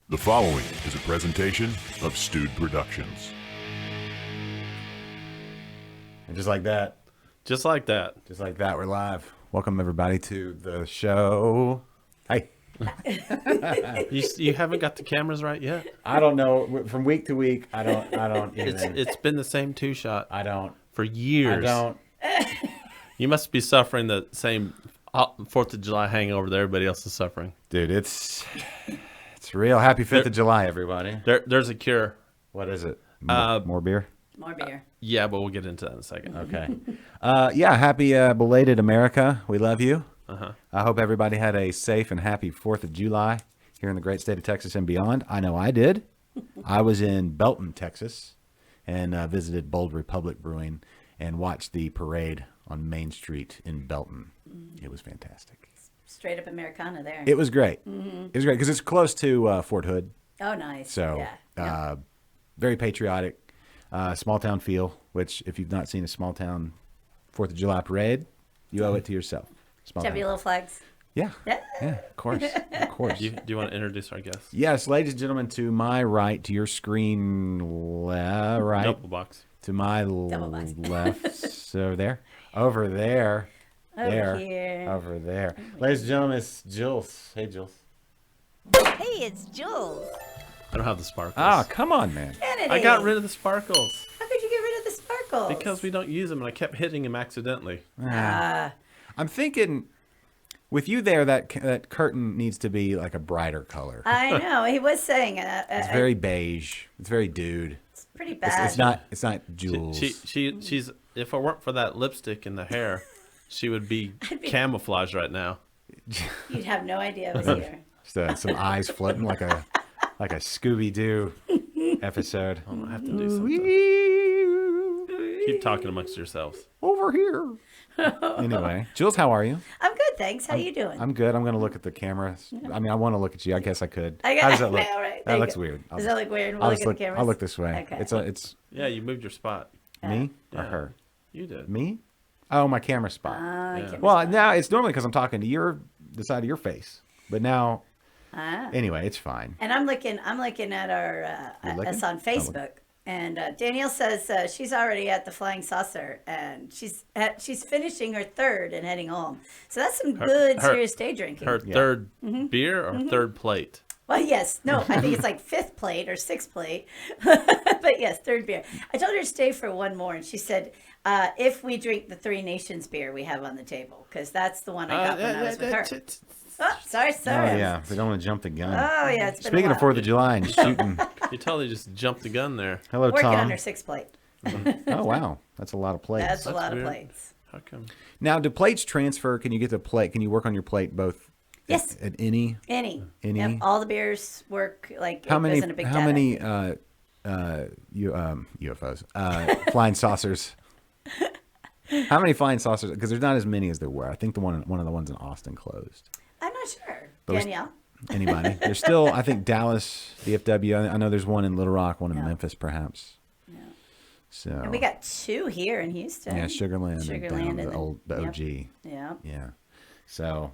The following is a presentation of Stewed Productions. And just like that. Just like that. Just like that, we're live. Welcome, everybody, to the show. Hey. You haven't got the cameras right yet? I don't know. From week to week, I don't even. It's been the same two shot I don't. for years. I don't. You must be suffering the same 4th of July hangover that everybody else is suffering. Dude, it's real. Happy 5th of July, everybody. There's a cure. What is it? More beer? More beer. Yeah, but we'll get into that in a second. Okay. Yeah, happy belated America. We love you. Uh-huh. I hope everybody had a safe and happy 4th of July here in the great state of Texas and beyond. I know I did. I was in Belton, Texas, and visited Bold Republic Brewing and watched the parade on Main Street in Belton. It was fantastic. Straight up Americana there. It was great. It was great because it's close to Fort Hood. Oh, nice. So yeah. very patriotic, small town feel, which if you've not seen a small town 4th of July parade, you owe it to yourself. Small Chevy town. little flags. Yeah. Yeah. Yeah, of course. Of course. Do you want to introduce our guest? Yes, ladies and gentlemen, to my right, to your screen right, Double box. to my box. left, so there, over there, Over here. over there. Ladies and gentlemen, it's Jules. Hey, Jules. Hey, it's Jules. I don't have the sparkles. Oh, come on, man. Kennedy. I got rid of the sparkles How could you get rid of the sparkles? because we don't use them, and I kept hitting them accidentally. I'm thinking, with you there, that curtain needs to be like a brighter color. I know. He was saying It's very beige. It's very dude. it's pretty bad. It's not Jules. She's. If it weren't for that lipstick and the hair, she would be camouflaged right now. You'd have no idea it was here. Just, some eyes floating like a Scooby Doo episode. Oh, I have to do something. Keep talking amongst yourselves. Over here. Anyway, Jules, how are you? I'm good, thanks. How you doing? I'm good. I'm going to look at the camera. I mean, I want to look at you. I guess I could. I got- How does that look? all right, there That you looks go. weird. Does that look weird? We'll I'll look just at the cameras. I'll look this way. Okay. It's Yeah, you moved your spot. me or Yeah. her? You did. Me? Oh, my camera spot. Yeah. Well, now it's normally because I'm talking to the side of your face, but now anyway, it's fine. And I'm looking at our You're looking? us on Oh, Facebook, and Danielle says she's already at the Flying Saucer, and she's finishing her third and heading home. So that's some good serious day drinking. Her third beer or third plate? Well, yes, no, I think it's like 5th plate or 6th plate, but yes, third beer. I told her to stay for one more, and she said if we drink the Three Nations beer we have on the table, because that's the one I got when I was with her. Oh, sorry. Oh yeah, we don't want to jump the gun. Oh yeah, it's been Speaking a of while. 4th of July and shooting. You totally just jumped the gun there. Hello, Working on Tom. her 6th plate. Oh wow, that's a lot of plates. That's a lot weird. of plates. How come? Now, do plates transfer? Can you get the plate? Can you work on your plate both? Yes. At any? Any. Any? Yep, all the beers work like How it many? goes in a big How data. many? UFOs. Flying saucers. How many flying saucers? Because there's not as many as there were. I think one of the ones in Austin closed. I'm not sure. But we- Danielle. Anybody? There's still, I think, Dallas, DFW. I know there's one in Little Rock, one in Yeah. Memphis, perhaps. Yeah. So. And we got 2 here in Houston. Yeah, Sugarland, and Sugarland down and the then- old the yep. OG. Yeah. Yeah. So,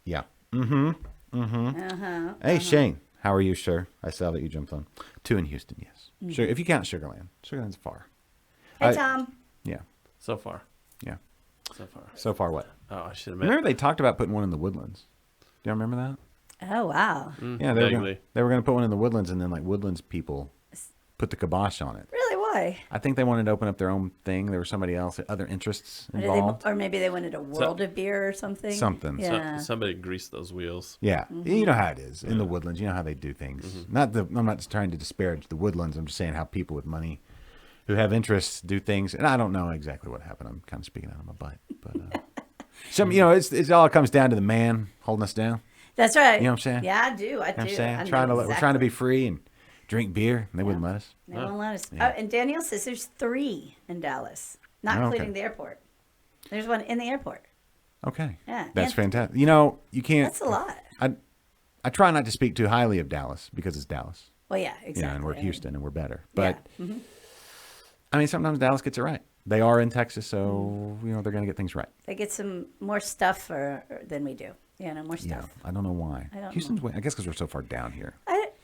yeah. Uh-huh. Hey, Shane, how are you, sir? I saw that you jumped on. 2 in Houston, yes. Sure. If you count Sugarland. Sugarland's far. Hey, Tom. Yeah. So far. Yeah. So far. So far, what? Oh, I should have Remember meant. they talked about putting one in the Woodlands. Do you remember that? Oh, wow. Yeah, they Vaguely. were going to put one in the Woodlands, and then like Woodlands people put the kibosh on it. Really? Why? I think they wanted to open up their own thing. There was somebody else, other interests Or, involved. or maybe they wanted a world of beer or something. Something. Yeah. Somebody greased those wheels. Yeah, you know how it is in the Woodlands. You know how they do things. I'm not just trying to disparage the Woodlands. I'm just saying how people with money, who have interests, do things. And I don't know exactly what happened. I'm kind of speaking out of my butt, but it's all comes down to the man holding us down. That's right. You know what I'm saying? Yeah, I do. I You know what I'm do. saying? I know We're trying to be exactly. free and drink beer, and they wouldn't let us. They won't let us. Oh, and Danielle says there's 3 in Dallas, not Oh, okay. including the airport. There's one in the airport. Okay. Yeah, That's and- fantastic. You can't. That's a lot. I try not to speak too highly of Dallas because it's Dallas. Well, yeah, exactly. Yeah, and we're Houston and we're better. But Yeah. I mean, sometimes Dallas gets it right. They are in Texas, so they're going to get things right. They get some more stuff than we do. More Yeah, stuff. I don't know why. I don't Houston's way. I guess because we're so far down here.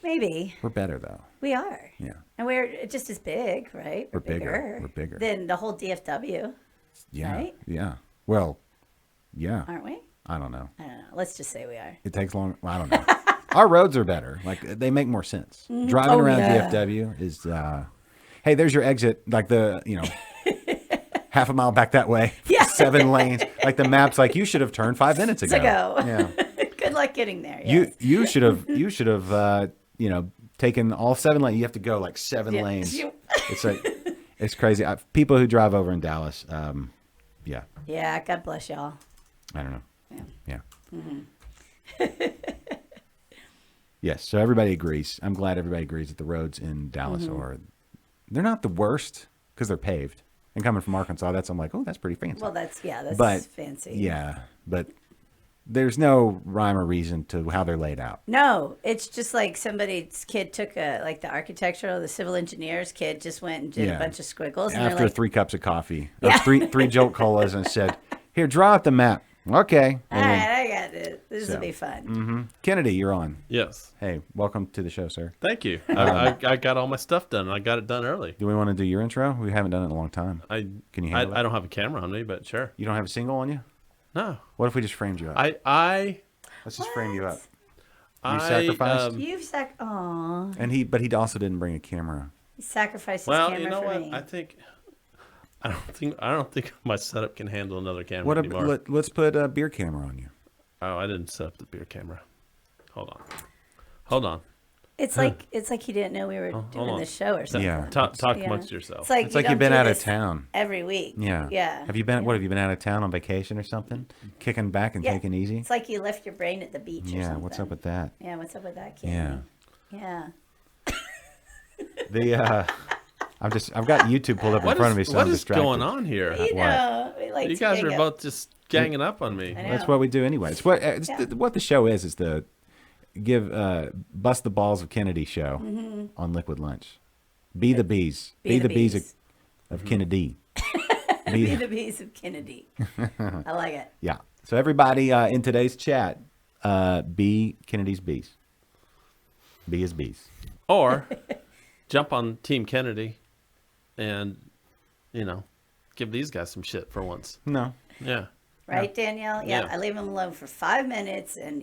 Maybe. We're better though. We are. Yeah. And we're just as big, right? We're bigger. We're bigger. Than the whole DFW, Yeah. right? Yeah. Well, yeah. Aren't we? I don't know. I don't know. Let's just say we are. It takes long. Well, I don't know. Our roads are better. Like they make more sense. Driving Oh, around yeah. DFW is. Hey, there's your exit. Like half a mile back that way. Yeah. 7 lanes. Like the map's like you should have turned 5 minutes ago. Yeah. Good luck getting there. Yes. You should have taken all 7 lanes. You have to go like 7 Yeah. lanes. It's like it's crazy. People who drive over in Dallas. Yeah. Yeah. God bless y'all. I don't know. Yeah. Yes, so everybody agrees. I'm glad everybody agrees that the roads in Dallas they're not the worst because they're paved. And coming from Arkansas, I'm like, oh, that's pretty fancy. Well, that's But, fancy. Yeah, but there's no rhyme or reason to how they're laid out. No, it's just like somebody's kid took the architectural, the civil engineer's kid just went and did a bunch of squiggles. And After they're like, 3 cups of coffee, or three Jolt Colas, and said, here, draw out the map. Okay. all right, I got it. This will be fun. Kennedy, you're on. Yes. Hey, welcome to the show, sir. Thank you. I got all my stuff done. I got it done early. Do we want to do your intro? We haven't done it in a long time. Can you handle it? I don't have a camera on me, but sure. You don't have a single on you? No. What if we just framed you up? Let's just frame you up. You sacrificed? You've Aw. And but he also didn't bring a camera. He sacrificed his Well, camera you know for what? me. I don't think my setup can handle another camera What? anymore. Let's put a beer camera on you. Oh, I didn't set up the beer camera. Hold on. It's like he didn't know we were hold doing on. this show or something. Yeah. Talk Yeah. amongst yourself. It's like It's you like don't you've been do out of this town. every week. Yeah. Yeah. Have you been? What have you been out of town on vacation or something? Kicking back and Yeah. taking easy. It's like you left your brain at the beach or Yeah. something. What's up with that? Yeah, what's up with that, kid? Yeah. Yeah. I've got YouTube pulled up in front of me, so what I'm is distracted. going on here? You know, we like You to guys gang are up. both just ganging up on me. I know. That's what we do anyway. It's what what the show is to give bust the balls of Kennedy show on Liquid Lunch. Be the bees. Be the bees of Kennedy. Be the bees of Kennedy. I like it. Yeah. So everybody in today's chat, be Kennedy's bees. Be his bees. Or jump on Team Kennedy and, give these guys some shit for once. No. Yeah. Right, Danielle? Yeah, Yeah. I leave him alone for 5 minutes and,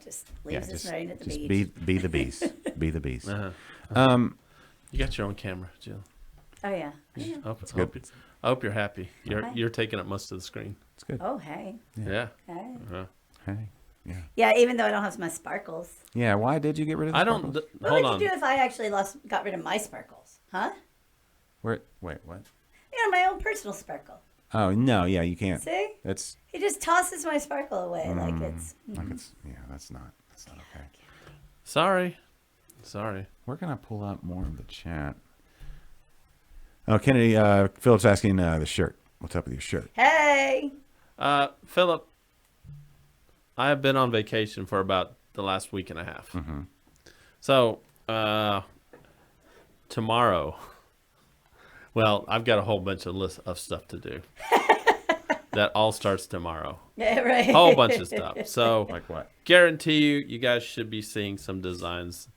just leaves us just, right at the just beach. be the bees. Be the bees. Uh-huh. You got your own camera, Jill. Oh, yeah. I know. I hope you're happy. Okay. You're taking up most of the screen. It's good. Oh, hey. Yeah. Hey. Uh-huh. Hey. Yeah. Yeah, even though I don't have my sparkles. Yeah. Why did you get rid of the I don't. sparkles? What Hold would on. you do if I actually got rid of my sparkles? Huh? Wait, what? Yeah, my own personal sparkle. Oh, no. Yeah, you can't. See? That's He just tosses my sparkle away like it's... that's not okay. Sorry. Where can I pull out more of the chat? Oh, Kennedy, Philip's asking the shirt. What's up with your shirt? Hey! Philip, I have been on vacation for about the last week and a half. Mm-hmm. So, tomorrow, well, I've got a whole bunch of stuff to do. That all starts tomorrow. Yeah, right. Whole bunch of stuff. So, Like what? guarantee you guys should be seeing some designs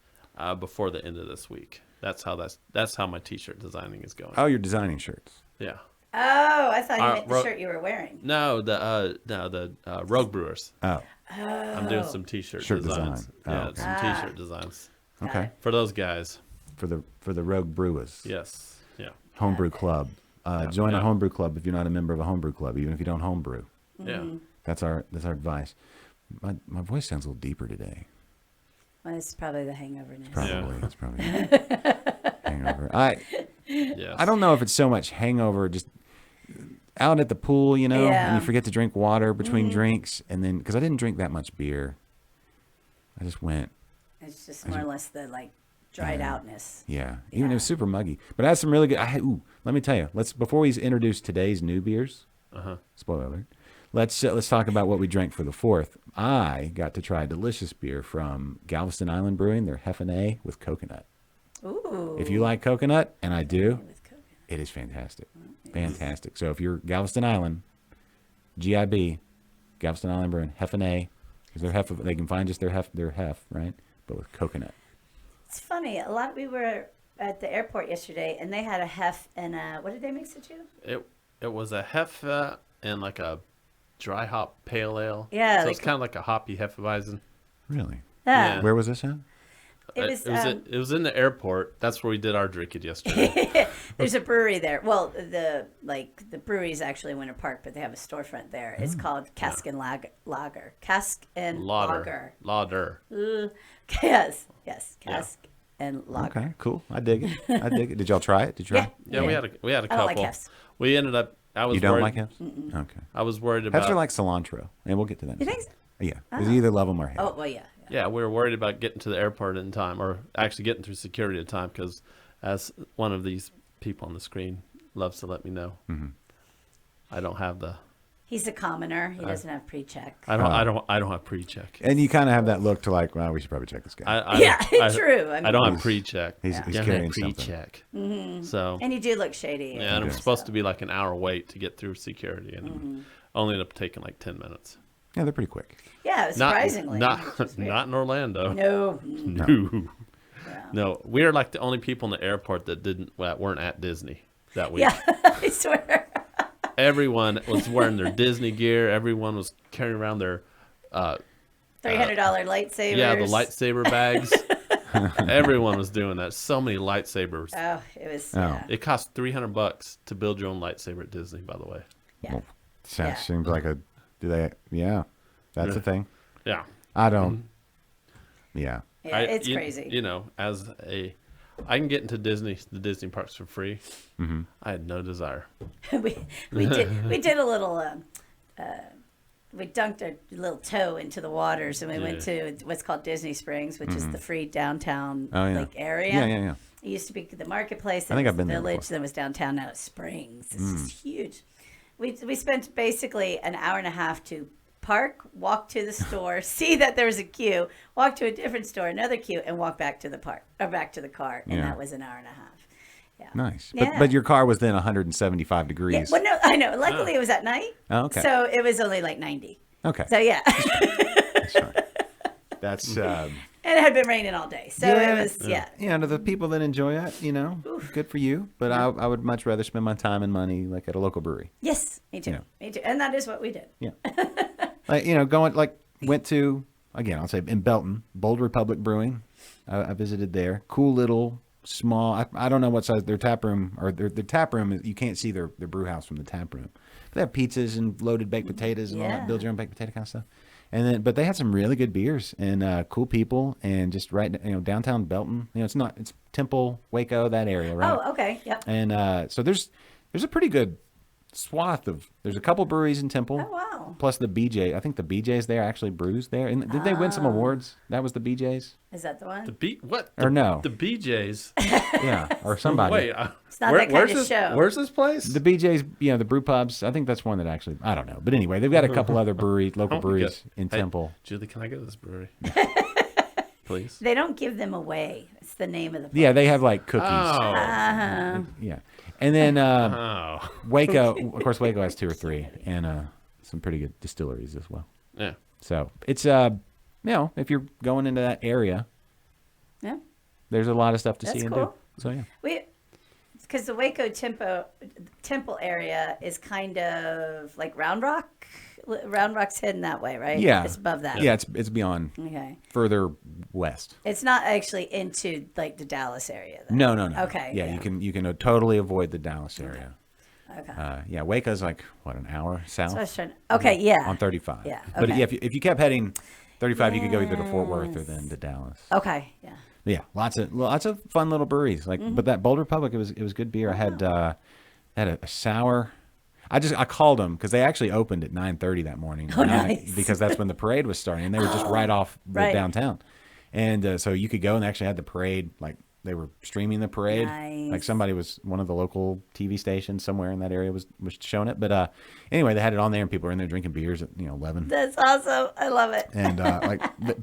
before the end of this week. That's how my t-shirt designing is going. Oh, you're designing shirts. Yeah. Oh, I thought you meant the Ro- shirt you were wearing. No, the Rogue Brewers. Oh, I'm doing some t-shirt Shirt designs. design. Oh, Yeah, okay. some t-shirt designs okay. for those guys. For the Rogue Brewers. Yes. Yeah. Homebrew club. Join a Yeah. homebrew club if you're not a member of a homebrew club, even if you don't homebrew. Yeah. That's our advice. My voice sounds a little deeper today. Well, it's probably the hangoverness. Probably. It's probably hangover. Yes. I don't know if it's so much hangover, just out at the pool, and Yeah. you forget to drink water between drinks, and then because I didn't drink that much beer, I just went. It's just more or less the dried outness. Yeah, even it was super muggy, but I had some really good. Let me tell you. Before we introduce today's new beers. Spoiler alert. Let's talk about what we drank for the 4th. I got to try a delicious beer from Galveston Island Brewing. Their Heffanay with coconut. Ooh. If you like coconut, and I do, With coconut. it is fantastic. Fantastic. So if you're Galveston Island, GIB, Galveston Island Brewing, Heffanay, because they can find just their hef, right? But with coconut. It's funny. We were at the airport yesterday, and they had a hef and what did they mix it to? It was a Hefe and like a dry hop pale ale. Yeah, So it's kind of like a hoppy Hefeweizen. Really? Yeah. Where was this at? It was in the airport. That's where we did our drinking yesterday. There's a brewery there. Well, the brewery's actually in Winter Park, but they have a storefront there. It's called Cask and Lager. Cask and Lager. Lauder. Yes. Cask and Lager. Okay, cool. I dig it. Did y'all try it? Did you try it? Yeah, we had a couple. I don't like hefs. We ended up. I was You don't worried, like hefs? Okay. I was worried Hefs are about. like cilantro, and we'll get to that. You think so? Yeah. You either love them or hate 'em. Oh, well, yeah. Yeah, we were worried about getting to the airport in time, or actually getting through security in time, because as one of these people on the screen loves to let me know, I don't have the. He's a commoner. He doesn't have pre-check. I don't have pre-check. And you kind of have that look to like, well, we should probably check this guy. True. I don't have pre-check. He's You have carrying something. pre-check. Mm-hmm. So And you do look shady. yeah, and it was supposed to be like an hour wait to get through security, and only ended up taking like 10 minutes. Yeah, they're pretty quick. Yeah, surprisingly. Not in Orlando. No. No. No, we are like the only people in the airport that weren't at Disney that week. Yeah, I swear. Everyone was wearing their Disney gear. Everyone was carrying around their $300 lightsabers. yeah, the lightsaber bags. Everyone was doing that. So many lightsabers. Oh, it was. Oh. Yeah. It cost $300 to build your own lightsaber at Disney, by the way. Yeah. Well, Yeah. seems like a. Do they? Yeah, that's a thing. Yeah. I don't. Yeah. Yeah, it's crazy. You know, I can get into the Disney parks for free. Mm-hmm. I had no desire. we did a little. We dunked our little toe into the waters, and we went to what's called Disney Springs, which is the free downtown like area. Yeah. It used to be the marketplace. I think I've the been there village. before. Then it was downtown. Now it's Springs. It's just huge. We spent basically an hour and a half to park, walk to the store, see that there was a queue, walk to a different store, another queue, and walk back to the park or back to the car. And that was an hour and a half. Yeah. Nice. Yeah. But your car was then 175 degrees. Yeah, well, no, I know. Luckily, it was at night. Oh, okay. So it was only like 90. Okay. So yeah, That's right. That's and it had been raining all day. So it was Yeah, to the people that enjoy that, good for you. But I would much rather spend my time and money like at a local brewery. Yes, me too. Yeah. Me too. And that is what we did. Yeah. Went to, again, I'll say in Belton, Bold Republic Brewing. I visited there. Cool little, small, I don't know what size their tap room, or their tap room, you can't see their brew house from the tap room. But they have pizzas and loaded baked potatoes and all that, build your own baked potato kind of stuff. But they had some really good beers and cool people, and just downtown Belton. It's Temple, Waco, that area, right? Oh, okay. Yep. And so there's a pretty good swath there's a couple breweries in Temple. Oh, wow. Plus the BJ. I think the BJ's there actually brews there. And did they win some awards? That was the BJ's? Is that the one? What? Or no? The BJ's. Yeah, or somebody. Wait, It's not that kind of show. Where's this place? The BJ's, the brew pubs. I think that's one that actually, I don't know. But anyway, they've got a couple other local breweries in Temple. Julie, can I go to this brewery? Please. They don't give them away. It's the name of the place. Yeah, they have like cookies. Oh. Yeah. And then Waco, of course, Waco has 2 or 3, and some pretty good distilleries as well. Yeah. So it's, if you're going into that area, Yeah. there's a lot of stuff to That's see and cool. do. So yeah. Because the Waco Temple area is kind of like Round Rock. Round Rock's hidden that way, right? Yeah. It's above that. Yeah, it's beyond Okay. further west. It's not actually into like the Dallas area. Then. No. Okay. Yeah, you can totally avoid the Dallas area. Okay. Waco's like an hour south. So I was trying. Okay. Yeah. On 35. Yeah, But okay. yeah, if you kept heading 35, you could go either to Fort Worth or then to Dallas. Okay. Yeah. Yeah, lots of fun little breweries. But that Bold Republic, it was good beer. I had a sour. I called them because they actually opened at 9:30 that morning. Oh, nice. Because that's when the parade was starting, and they were just right off the downtown. And so you could go, and they actually had the parade, like they were streaming the parade. Nice. Like one of the local TV stations somewhere in that area was showing it. But anyway, they had it on there, and people were in there drinking beers at 11. That's awesome. I love it. And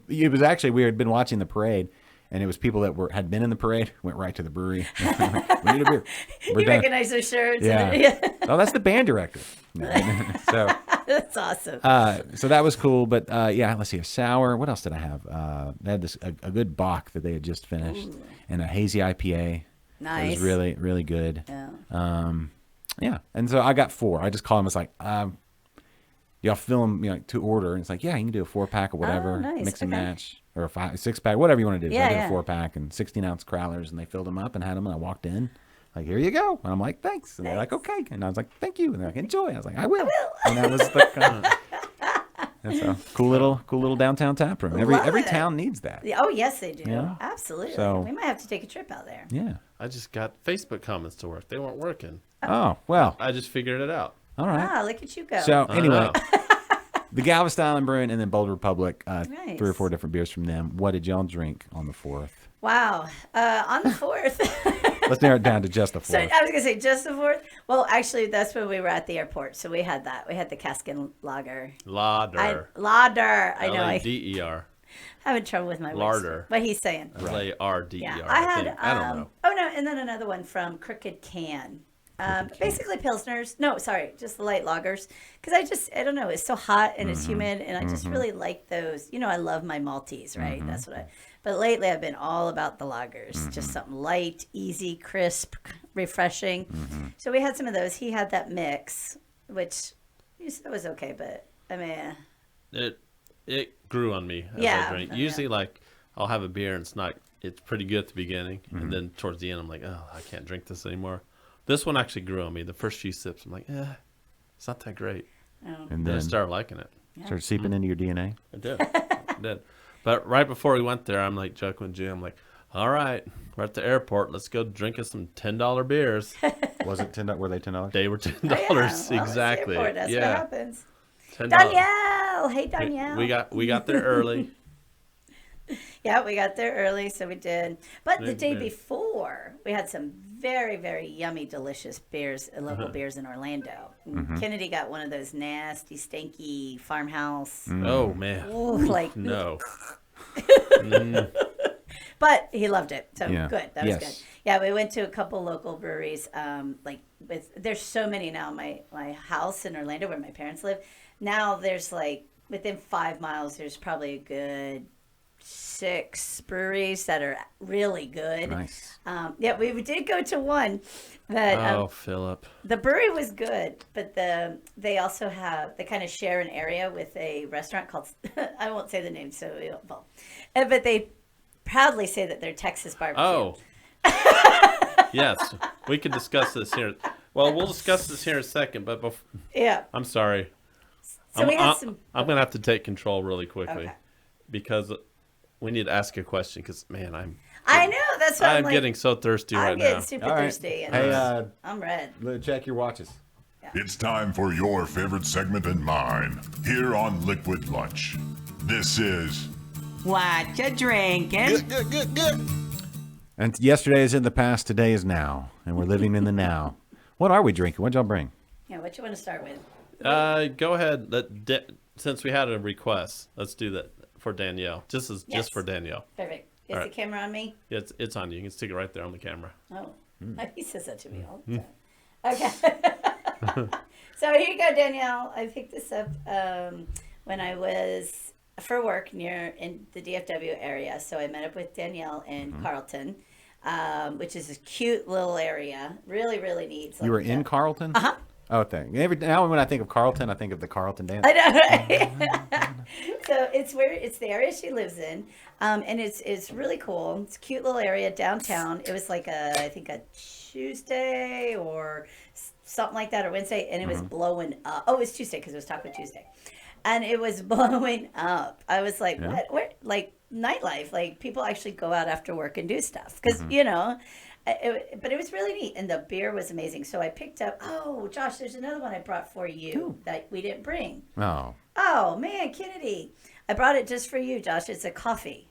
it was actually, we had been watching the parade, and it was people that had been in the parade, went right to the brewery. We need a beer. We're You done. recognize their shirts. Yeah. And, Oh, that's the band director. So That's awesome. So that was cool. But yeah, let's see. A sour. What else did I have? They had a good Bock that they had just finished, and a hazy IPA. Nice. It was really, really good. Yeah. Yeah. And so I got 4. I just called them. It's like, y'all fill them, to order. And it's like, yeah, you can do a 4-pack or whatever. nice. Mix and Okay. match. Or a 6-pack, whatever you want to do. So I Yeah, did a 4-pack and 16-ounce crowlers, and they filled them up and had them. And I walked in, like, here you go. And I'm like, thanks. And they're like, okay. And I was like, thank you. And they're like, enjoy. I was like, I will. And that was the that's a cool little downtown tap room. Love Every it. town needs that. Yeah, oh, yes, they do. Yeah. Absolutely. So- we might have to take a trip out there. Yeah. I just got Facebook comments to work. They weren't working. Oh, well. I just figured it out. All right. Ah, look at you go. So I anyway, know. the Galveston Island Brewing and then Bold Republic, Nice. 3 or 4 different beers from them. What did y'all drink on the 4th? Wow. On the 4th. Let's narrow it down to just the 4th. So I was going to say just the 4th. Well, actually, that's when we were at the airport. So we had that. We had the Caskin Lager. Larder. Lauder. I know. I L-A-D-E-R. having trouble with my words. Larder. What he's saying. L-A-R-D-E-R. Yeah. I had, think. I don't know. oh, no. And then another one from Crooked Can. Basically Pilsners. No, sorry. Just the light lagers. Because I don't know. It's so hot and it's humid. And I just really like those. I love my Maltese, right? That's what but lately I've been all about the lagers. Just something light, easy, crisp, refreshing. So we had some of those. He had that mix, which you said was okay, but I mean, It grew on me as Yeah. I drank. Yeah. Usually, like, I'll have a beer and it's pretty good at the beginning. And then towards the end, I'm like, oh, I can't drink this anymore. This one actually grew on me. The first few sips, I'm like, it's not that great. And Then I then started liking it. started seeping into your DNA. I did. I did. But right before we went there, I'm like joking with Jim. I'm like, all right, we're at the airport. Let's go drink us some $10 beers. Was it $10? Were they $10? They were $10. oh, yeah. Well, it's the exactly. airport. That's what yeah. happens. $10. Danielle. Hey, Danielle. We got there early. Yeah, we got there early, so we did. But the We day did. before, we had some very, very yummy, delicious beers, local beers in Orlando. And Kennedy got one of those nasty, stinky farmhouse. Oh man. Ooh, like, No. but he loved it, so Yeah. good. That was Yes. good. Yeah, we went to a couple local breweries. There's so many now. My house in Orlando, where my parents live, now there's like within 5 miles. There's probably a good 6 breweries that are really good. Nice. Yeah, we did go to one that Oh, Philip. the brewery was good, but they also they kind of share an area with a restaurant called I won't say the name, but they proudly say that they're Texas barbecue. Oh. Yes, we can discuss this here. Well, we'll discuss this here in a second, but Yeah. I'm sorry. So we had some. I'm going to have to take control really quickly Okay. because we need to ask a question because, man, I know that's what I'm I'm like. getting so thirsty I'm right getting now. super All right. thirsty, and Hey, I'm red. check your watches. It's time for your favorite segment and mine here on Liquid Lunch. This is What you drinking? And yesterday is in the past, today is now, and we're living in the now. What are we drinking? What'd y'all bring? Yeah, what you want to start with? Go ahead. Since we had a request, let's do that for Danielle. Yes. Just for Danielle. Perfect. Is All the right. camera on me? Yeah, it's on you. You can stick it right there on the camera. Oh, Hmm. he says that to me all the time. Okay. So here you go, Danielle. I picked this up when I was for work in the DFW area. So I met up with Danielle in Mm-hmm. Carlton, which is a cute little area. Really, really neat. It's You were like in Carlton? Uh-huh. Oh, thank. Now when I think of Carlton, I think of the Carlton dance. I know, right? So it's the area she lives in, and it's really cool. It's a cute little area downtown. It was like I think a Tuesday or something like that, or Wednesday, and it was blowing up. Oh, it was Tuesday because it was Taco Tuesday, and it was blowing up. I was like, Yeah. what? Where? Like nightlife? Like people actually go out after work and do stuff because but it was really neat, and the beer was amazing. So I picked up. Oh, Josh, there's another one I brought for you that we didn't bring. Oh, Oh man, Kennedy, I brought it just for you, Josh. It's a coffee,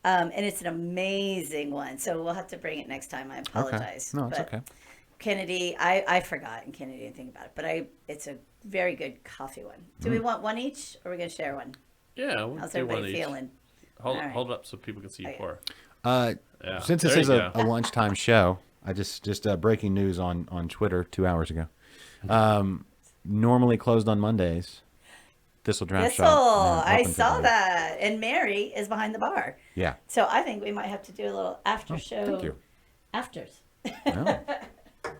and it's an amazing one. So we'll have to bring it next time. I apologize. No, it's But okay. Kennedy, I forgot, and Kennedy didn't think about it, but it's a very good coffee one. Do we want one each, or are we gonna share one? Yeah, we'll How's do one everybody each. feeling? Hold, All right. hold it up so people can see you Okay. pour. Yeah, Since this there is you a go. lunchtime show, I just breaking news on Twitter 2 hours ago. Normally closed on Mondays. Thistle Draft Thistle, Shop. Yeah, I open saw today. that. And Mary is behind the bar. Yeah. So I think we might have to do a little after show. Thank you. Afters. Oh,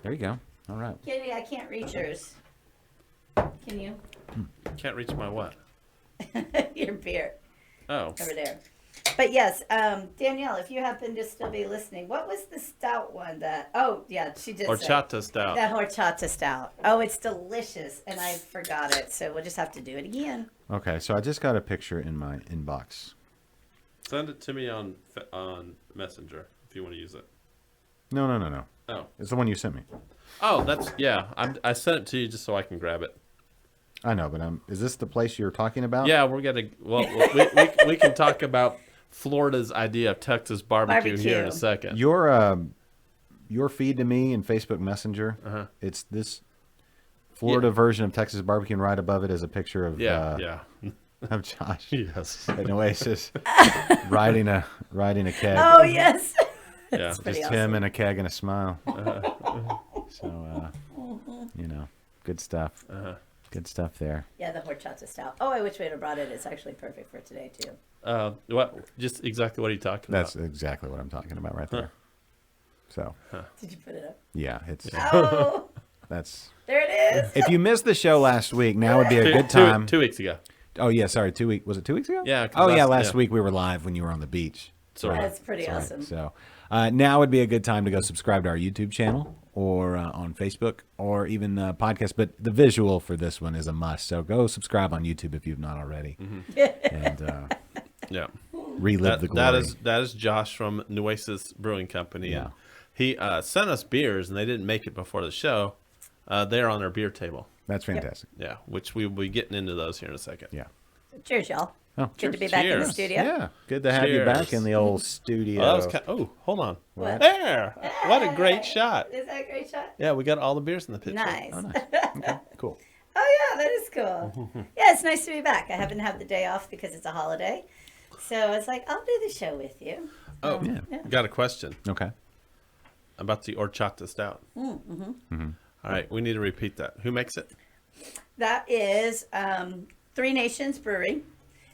there you go. All right. Kitty, I can't reach yours. Can you? Can't reach my what? Your beer Oh, over there. But yes, Danielle, if you happen to still be listening, what was the stout one that? Oh, yeah, she did say. horchata stout. The horchata stout. Oh, it's delicious, and I forgot it, so we'll just have to do it again. Okay, so I just got a picture in my inbox. Send it to me on Messenger if you want to use it. No. Oh, It's the one you sent me. that's yeah. I sent it to you just so I can grab it. I know, but is this the place you're talking about? Yeah, we're gonna. Well, we can talk about Florida's idea of Texas barbecue here in a second. Your feed to me in Facebook Messenger. It's this Florida version of Texas barbecue, and right above it is a picture of Yeah. of Josh Yes. at Oasis riding a keg. Oh, yes. Yeah. pretty Just awesome. him and a keg and a smile. So good stuff. Good stuff there. Yeah, the horchata stout. Oh, I wish we'd have brought it. It's actually perfect for today, too. What? Just exactly what are you talking That's about? exactly what I'm talking about right there. So Did you put it up? yeah, it's Oh, that's. there it is. If you missed the show last week, now would be a good time. 2 weeks ago. Oh yeah, sorry, 2 weeks. Was it 2 weeks ago? Yeah, 'cause Oh yeah, last- last yeah. week we were live when you were on the beach. Sorry. That's pretty Sorry. awesome. So now would be a good time to go subscribe to our YouTube channel or on Facebook or even podcast. But the visual for this one is a must. So go subscribe on YouTube if you've not already, and Yeah. relive the glory. That is Josh from Nueces Brewing Company. Yeah. He sent us beers, and they didn't make it before the show. They're on our beer table. That's fantastic. Yeah, which we will be getting into those here in a second. Yeah. Cheers, y'all. Oh, Good to be back in the Cheers. studio. Yeah. Good to have you Cheers. back in the old studio. Oh, that was hold on. What? There. What a great shot. Is that a great shot? Yeah, we got all the beers in the picture. Nice. Oh, nice. Okay, cool. Oh, yeah, that is cool. Yeah, it's nice to be back. I haven't had the day off because it's a holiday. So I was like, I'll do the show with you. Oh, Yeah. got a question Okay. about the horchata stout. Mm-hmm. All right, we need to repeat that. Who makes it? That is Three Nations Brewery.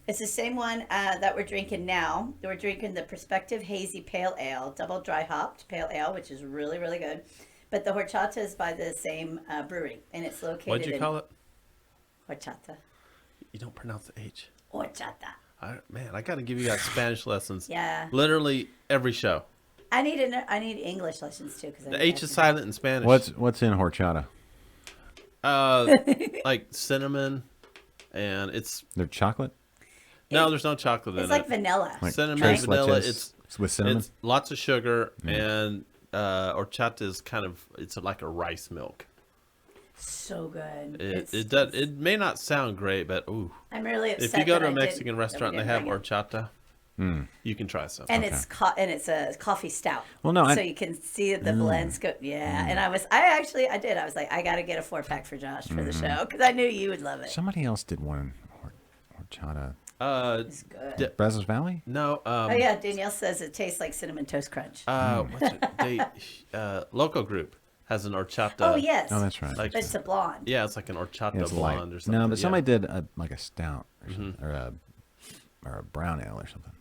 It's the same one that we're drinking now. We're drinking the Perspective Hazy Pale Ale, double dry hopped pale ale, which is really, really good. But the horchata is by the same brewery, and it's located What'd you call it? Horchata. You don't pronounce the H. Horchata. Man, I got to give you guys Spanish lessons. Yeah. Literally every show. I need English lessons too because The H is silent in Spanish. What's in horchata? Like cinnamon, and it's They're chocolate. no, there's no chocolate in It's like it. vanilla. Like Cinnamon, tres vanilla. leches with cinnamon. It's lots of sugar, and horchata is it's like a rice milk. So good. It may not sound great, but ooh, I'm really upset. if you go to that a I didn't- Mexican that restaurant we and they have didn't bring it. horchata, you can try some. And it's a coffee stout. Well, no, so you can see the blends go. Yeah, and I was like, I got to get a 4-pack for Josh for the show because I knew you would love it. Somebody else did one horchata. It's good. Brazos Valley. No. Oh yeah, Danielle says it tastes like cinnamon toast crunch. What's it? Local Group has an horchata. Oh yes. Oh, that's right. Like, But it's a blonde. yeah, it's like an horchata Yeah, it's light. blonde or something. No, but yeah. somebody did like a stout or, something, or a brown ale or something.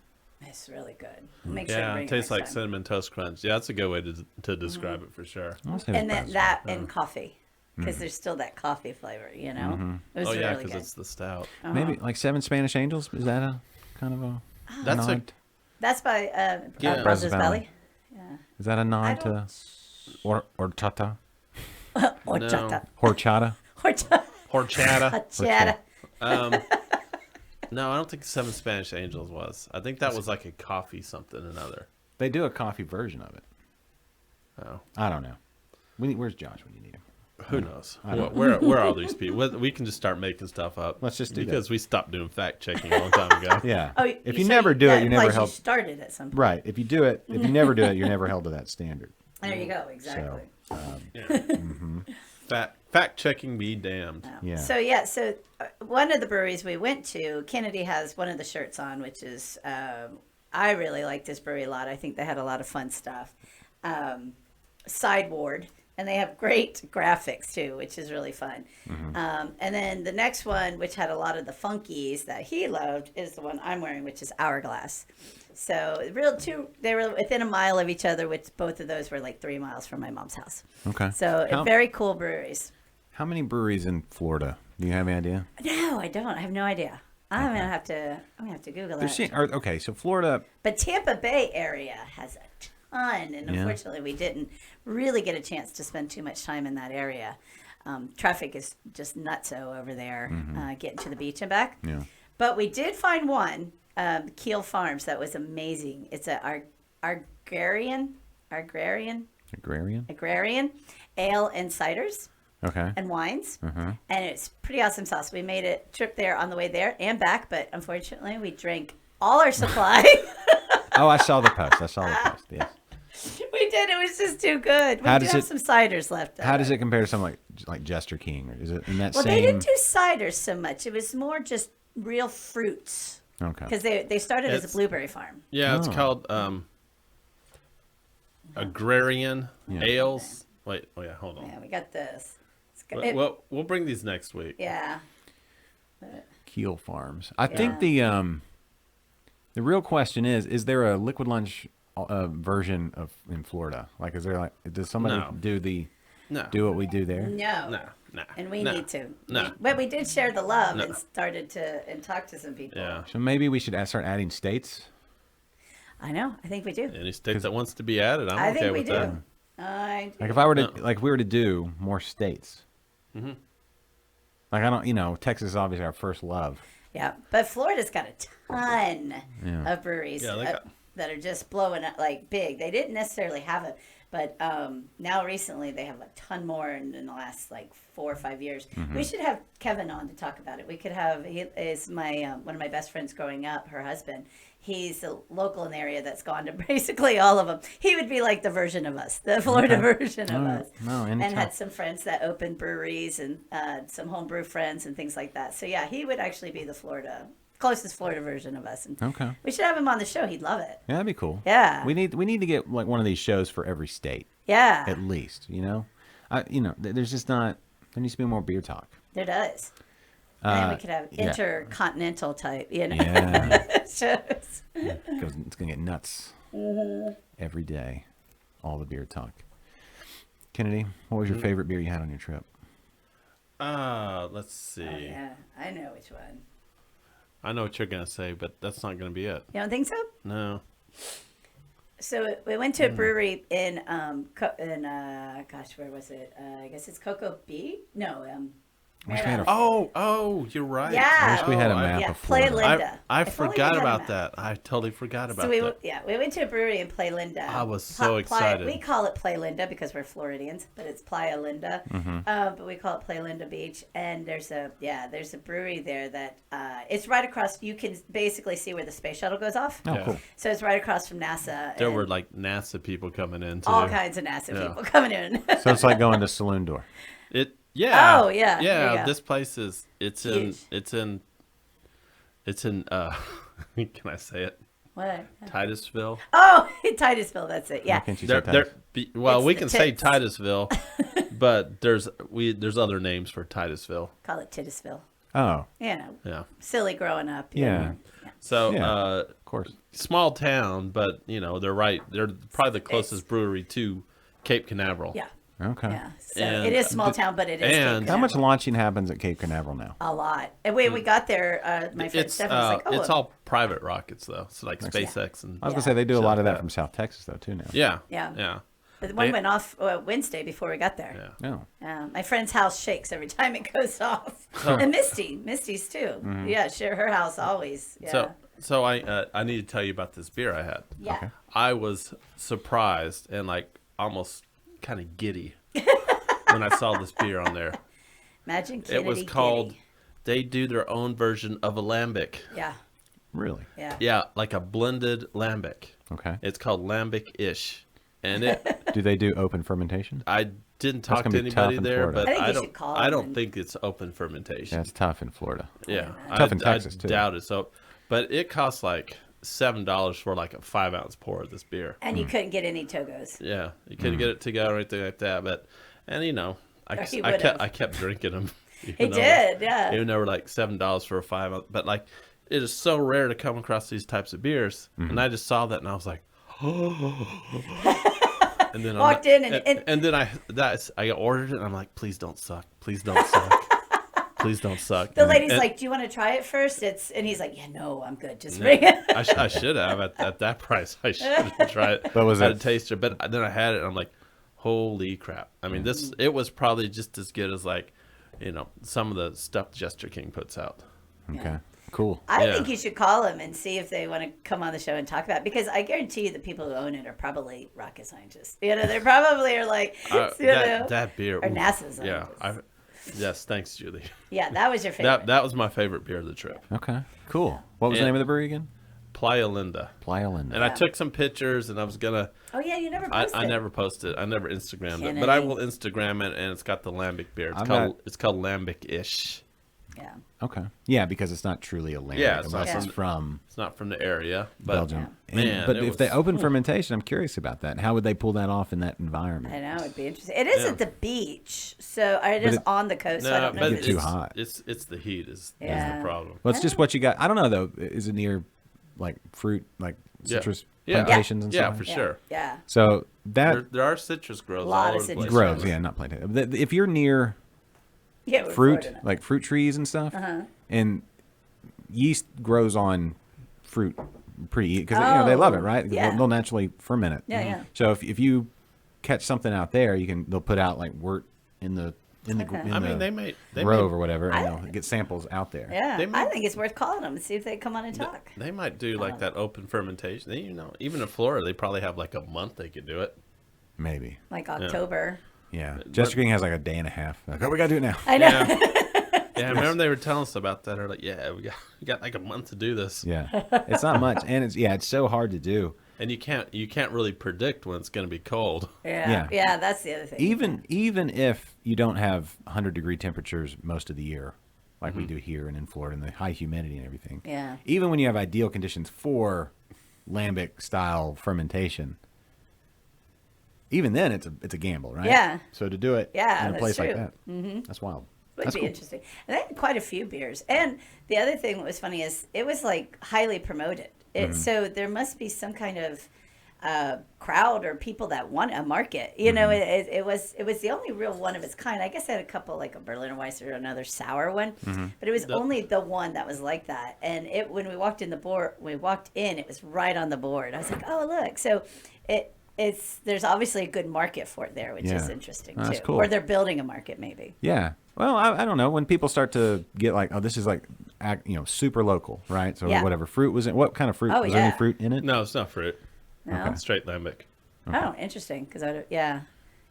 It's really good. Make sure to Yeah, bring it tastes next like time. cinnamon toast crunch. Yeah, that's a good way to describe it for sure. I wanna say it was And then Brazos that and coffee because there's still that coffee flavor. You know. It was Oh yeah, really because good. it's the stout. Valley. Maybe like Seven Spanish Angels. Is that a kind of a That's a nod? That's by Yeah. Brazos Valley. Valley. Is that a nod to don't- horchata? Horchata. Horchata. Horchata. Horchata. Horchata. No, I don't think Seven Spanish Angels was. I think that was like a coffee something another. They do a coffee version of it. Oh, I don't know. Where's Josh when you need him? who knows? I don't Where are all these people? We can just start making stuff up. Let's just do because that. we stopped doing fact checking a long time ago. Yeah. Oh, if you so never do that it, you're never implies held. You started at some point. Right. If you do it, if you never do it, you're never held to that standard. There you go. Exactly. Fact checking be damned. Yeah. So one of the breweries we went to, Kennedy has one of the shirts on, which is I really like this brewery a lot. I think they had a lot of fun stuff. Sideward, and they have great graphics too, which is really fun. And then the next one, which had a lot of the funkies that he loved, is the one I'm wearing, which is Hourglass. So they were within a mile of each other, which both of those were like 3 miles from my mom's house. Okay. So very cool breweries. How many breweries in Florida? Do you have any idea? No, I don't. I have no idea. I'm gonna have to Google that. Okay, so Florida. But Tampa Bay area has a ton, and Yeah. unfortunately, we didn't really get a chance to spend too much time in that area. Traffic is just nutso over there, getting to the beach and back. Yeah. But we did find one, Keel Farms, that was amazing. It's a agrarian Agrarian. ale and ciders Okay. and wines, Uh-huh. and it's pretty awesome sauce. We made a trip there on the way there and back, but unfortunately, we drank all our supply. Oh, I saw the post. Yes. We did. It was just too good. We How do does have it- some ciders left. How of does it compare to something like Jester King? Or is it in that Well, same? they didn't do ciders so much. It was more just real fruits Okay. because they started as It's- a blueberry farm. Yeah, it's Oh. called agrarian Yeah. ales. Wait, oh yeah, hold on. Yeah, we got this. It's good. We'll bring these next week. Yeah. Keel Farms. I think the real question is there a Liquid Lunch version of in Florida? Like, is there like does somebody No. do what we do there? No. No. And we no, need to. No. But we did share the love No. and started to talk to some people. Yeah. So maybe we should start adding states. I know. I think we do. Any state that wants to be added, I'm I okay think we with do. that. I do. Like if I were to No. like if we were to do more states. Mm-hmm. Like I don't, Texas is obviously our first love. Yeah, but Florida's got a ton Yeah. of breweries Yeah, they got- that are just blowing up like big. They didn't necessarily have it, but now recently they have a ton more in the last like 4 or 5 years. We should have Kevin on to talk about it. We could have he is my one of my best friends growing up. Her husband. He's a local in the area that's gone to basically all of them. He would be like the version of us, the Florida version of All right. us. No, And anytime. had some friends that opened breweries and some homebrew friends and things like that. So yeah, he would actually be the closest Florida version of us. And Okay. we should have him on the show. He'd love it. Yeah, that'd be cool. Yeah. We need to get like one of these shows for every state Yeah, at least. There's just not. There needs to be more beer talk. there does. And then we could have yeah. intercontinental type, Yeah. shows. It's gonna get nuts Mm-hmm. every day. All the beer talk. Kennedy, what was your favorite beer you had on your trip? Let's see. Oh, yeah, I know which one. I know what you're gonna say, but that's not gonna be it. You don't think so? No. So we went to a brewery in gosh, where was it? I guess it's Cocoa Bee. No, Wish we had a- Oh, you're right. Yeah. I wish we had a Oh, I- map yeah, of Play Florida. Linda. I If only we forgot had a about map. that. I totally forgot about So that. we went to a brewery in Playa Linda. I was so excited. We call it Playa Linda because we're Floridians, but it's Playa Linda. But we call it Playa Linda Beach, and there's a brewery there that it's right across. You can basically see where the space shuttle goes off. Oh, Yeah. cool. So it's right across from NASA. There and were like NASA people coming in too. all kinds of NASA Yeah. people coming in. So it's like going to Saloon Door. Yeah. Oh, yeah, there you Yeah. go. This place is Huge. it's in can I say it? What? Titusville. Oh, Titusville. That's it. Why Yeah. can't you There, say there, Titus? well, It's we the can say tits. Titusville, but there's other names for Titusville. Call it Titusville. Oh, You know, Yeah. silly growing up. you yeah, know. So Yeah. of course. small town, but they're right. They're probably the closest brewery to Cape Canaveral. Yeah. Okay. Yeah. So And- it is small town, but it is. Cape and- How much Canaveral. launching happens at Cape Canaveral now? A lot. And when we got there, my friend It's Stephanie was like, "Oh, it's all private rockets though. So like SpaceX and I was gonna say they do a Stuff lot of that like that. from South Texas though too now. yeah, Yeah. yeah. But the one They- went off Wednesday before we got there. Yeah. Oh. My friend's house shakes every time it goes off, and Misty's too. Yeah, sure, her house always. Yeah. So I need to tell you about this beer I had. yeah. Okay. I was surprised and like almost kind of giddy when I saw this beer on there. Imagine Kennedy It was called. Giddy. They do their own version of a lambic. Yeah. Really? Yeah. Yeah, like a blended lambic. Okay. It's called lambic-ish, and it. Do they do open fermentation? I didn't talk gonna to be tough anybody in there, Florida. but I think I you don't. should call I them don't and- think it's open fermentation. Yeah, it's tough in Florida. Yeah, Tough in Texas, I too. doubt it. So, but it costs like $7 for like a 5-ounce pour of this beer. And you couldn't get any Togos. Yeah, you couldn't get it to go or anything like that. But And Or he I would've. kept drinking them. He did, yeah. Even though they were like $7 for a 5, but like it is so rare to come across these types of beers, and I just saw that and I was like, and then Walked in and and then I ordered it and I'm like, please don't suck, please don't suck, please don't suck. the lady's And- like, "Do you want to try it first?" And he's like, "Yeah, no, I'm good. Just bring it." I should have at that price. I should have tried it. But was I had it- a taster, but then I had it and I'm like, holy crap. I mean, it was probably just as good as like, some of the stuff Jester King puts out. Okay. Cool. I Yeah. think you should call them and see if they want to come on the show and talk about it, because I guarantee you the people who own it are probably rocket scientists. They probably are like, That beer. or oof. NASA Yeah. scientists. Yes, thanks, Julie. Yeah, that was your favorite. That was my favorite beer of the trip. Okay. Cool. What was the And- name of the brewery again? Playa Linda. Playa Linda. And I took some pictures and I was gonna. Oh yeah, you never posted. I never posted. I never Instagrammed it, Kennedy. but I will Instagram it, and it's got the lambic beer. It's called lambic-ish. Yeah. Okay. Yeah, because it's not truly a lambic Yeah, it's not unless from- it's from It's not from the area, but Belgium. man, but it if they was- open fermentation, I'm curious about that. How would they pull that off in that environment? I know, it'd be interesting. It is Yeah. at the beach, so it is on the coast. So I No, don't know. but if Get too it's hot. It's the heat is Yeah. the problem. Well, it's just what you got. I don't know though. Is it near like fruit, like citrus Yeah. plantations and Yeah, stuff? for Yeah. sure. Yeah. So that There are citrus groves Lot all of over the citrus place. groves, yeah, not plantation. If you're near Yeah. we're fruit, Florida now. like fruit trees and stuff, Uh-huh. and yeast grows on fruit pretty because they love it, Oh, right? yeah. They'll naturally ferment it. Yeah, yeah. So if you catch something out there, they'll put out like wort in the Okay. I mean, they may grove or whatever, and I- they'll get samples out there. Yeah, They I might- think it's worth calling them and see if they come on and talk. They might do like that open fermentation. Even in Florida, they probably have like a month they could do it. Maybe. Like October. Yeah. Jester King has like a day and a half. Like, oh, we gotta do it now. I know. Yeah, I remember they were telling us about that. They're like, yeah, we got like a month to do this, Yeah. It's not much, and it's so hard to do. and you can't really predict when it's going to be cold. Yeah. Yeah, that's the other thing. Even if you don't have 100-degree temperatures most of the year, like we do here and in Florida, and the high humidity and everything. Yeah. Even when you have ideal conditions for lambic style fermentation, even then it's a gamble, right? Yeah. So to do it Yeah, in a that's place like true. that, that's wild. Would That's be cool. interesting. And they had quite a few beers. And the other thing that was funny is it was like highly promoted. So there must be some kind of crowd or people that want a market. You know, it was the only real one of its kind. I guess I had a couple like a Berliner Weiss or another sour one, but it was only the one that was like that. And when we walked in, it was right on the board. I was like, oh look, so there's obviously a good market for it there, which is Yeah. interesting Oh, that's too. cool. Or they're building a market maybe. Yeah. Well, I don't know. When people start to get like, oh, this is like, super local, right? So Yeah. whatever fruit was in, what kind of fruit? Oh, was there any yeah. fruit in it? No, it's not fruit. No? It's straight lambic. Oh, interesting. Because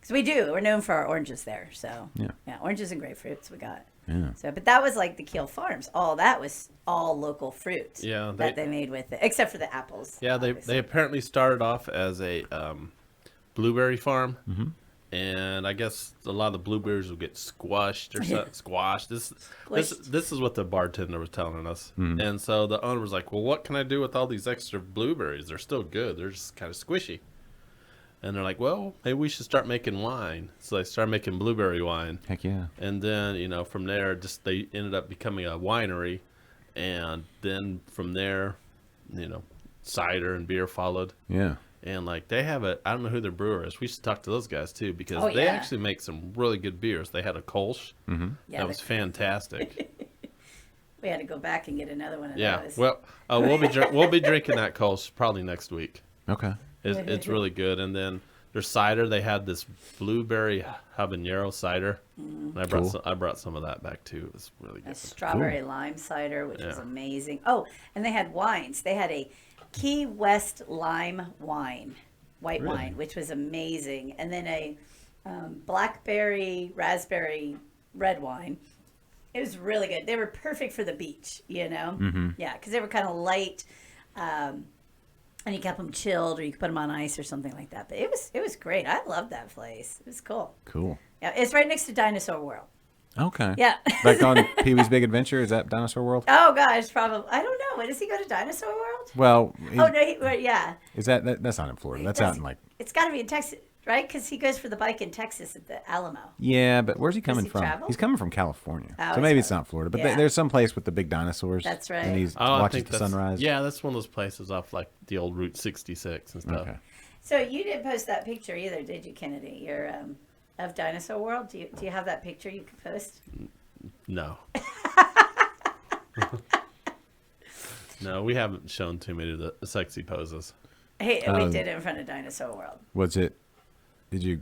we do. We're known for our oranges there. So Yeah. oranges and grapefruits we got. Yeah. So, but that was like the Kiel Farms. All that was all local fruit. Yeah, that they made with it, except for the apples. Yeah, they obviously. apparently started off as a blueberry farm, and I guess a lot of the blueberries will get squashed or squashed. This is what the bartender was telling us, and so the owner was like, "Well, what can I do with all these extra blueberries? They're still good. They're just kind of squishy." And they're like, "Well, maybe we should start making wine." So they started making blueberry wine. Heck yeah. And then, from there, they ended up becoming a winery. And then from there, cider and beer followed. Yeah. And they have I don't know who their brewer is. We should talk to those guys too, because Oh, they yeah. actually make some really good beers. They had a Kolsch. Yeah, That was fantastic. we had to go back and get another one of Yeah. those. Well, we'll be drinking that Kolsch probably next week. Okay. It's really good. And then their cider, they had this blueberry habanero cider. And I brought some of that back too. It was really a good. strawberry lime cider, which was Yeah. amazing. Oh, and they had wines. They had a Key West lime wine, white Really? wine, which was amazing. And then a blackberry, raspberry red wine. It was really good. They were perfect for the beach, Mm-hmm. Yeah, because they were kind of light. And you kept them chilled, or you could put them on ice or something like that. But it was great. I loved that place. It was cool. Cool. Yeah, it's right next to Dinosaur World. Okay. Yeah. Like on Pee-wee's Big Adventure, is that Dinosaur World? Oh gosh, probably. I don't know. Does he go to Dinosaur World? Well, Oh no, yeah. is that's not in Florida. That's out in like It's got to be in Texas, right? Because he goes for the bike in Texas at the Alamo. Yeah, but where's he coming he from? travel? He's coming from California, Oh, so he's maybe it's from- not Florida. But yeah. there's some place with the big dinosaurs. That's right. And he I watches think the that's- sunrise. Yeah, that's one of those places off like the old Route 66 and stuff. Okay. So you didn't post that picture either, did you, Kennedy? Your of Dinosaur World. Do you have that picture you could post? No. No, we haven't shown too many of the sexy poses. Hey, we did it in front of Dinosaur World. Was it? Did you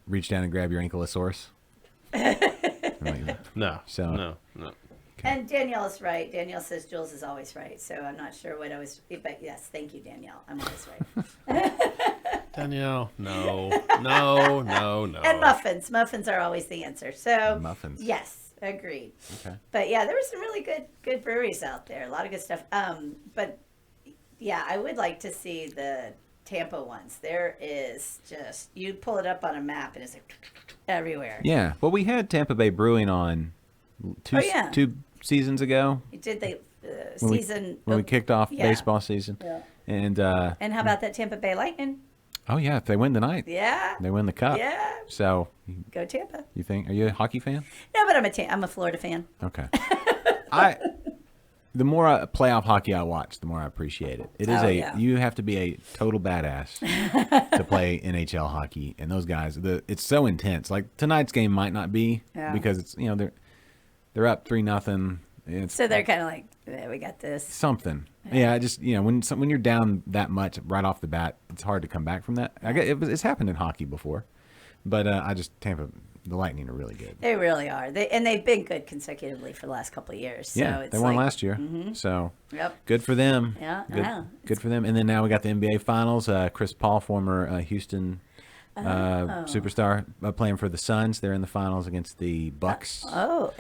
reach down and grab your ankylosaurus? Like, No. So- No. And Danielle's right. Danielle says Jules is always right. So I'm not sure what I was, but yes, thank you, Danielle. I'm always right. Danielle, no. And muffins. Muffins are always the answer. So Muffins. yes, agreed. Okay. But yeah, there were some really good breweries out there. A lot of good stuff. But yeah, I would like to see the Tampa ones. There is just, you pull it up on a map and it's like everywhere. Yeah. Well, we had Tampa Bay Brewing on two Oh, yeah. two seasons ago You did the when we- season when we kicked off yeah. baseball season. Yeah. And And how about that Tampa Bay Lightning? oh yeah, if they win tonight, Yeah. they win the cup. Yeah. So Go Tampa. you think? Are you a hockey fan? No, but I'm a Florida fan. Okay. The more playoff hockey I watch, the more I appreciate it. It is Oh, yeah. you have to be a total badass to play NHL hockey, and those guys, it's so intense. Like tonight's game might not be Yeah. because it's they're up 3-0. It's So they're kind of like, yeah, we got this. something. Yeah, I just when you're down that much right off the bat, it's hard to come back from that. I get it's happened in hockey before, but the Lightning are really good. They really are. They've been good consecutively for the last couple of years. So Yeah, it's they won like, last year, so Yep. good for them. Yeah, I good, know. good for them. And then now we got the NBA Finals. Chris Paul, former Houston superstar, playing for the Suns. They're in the finals against the Bucks. Oh,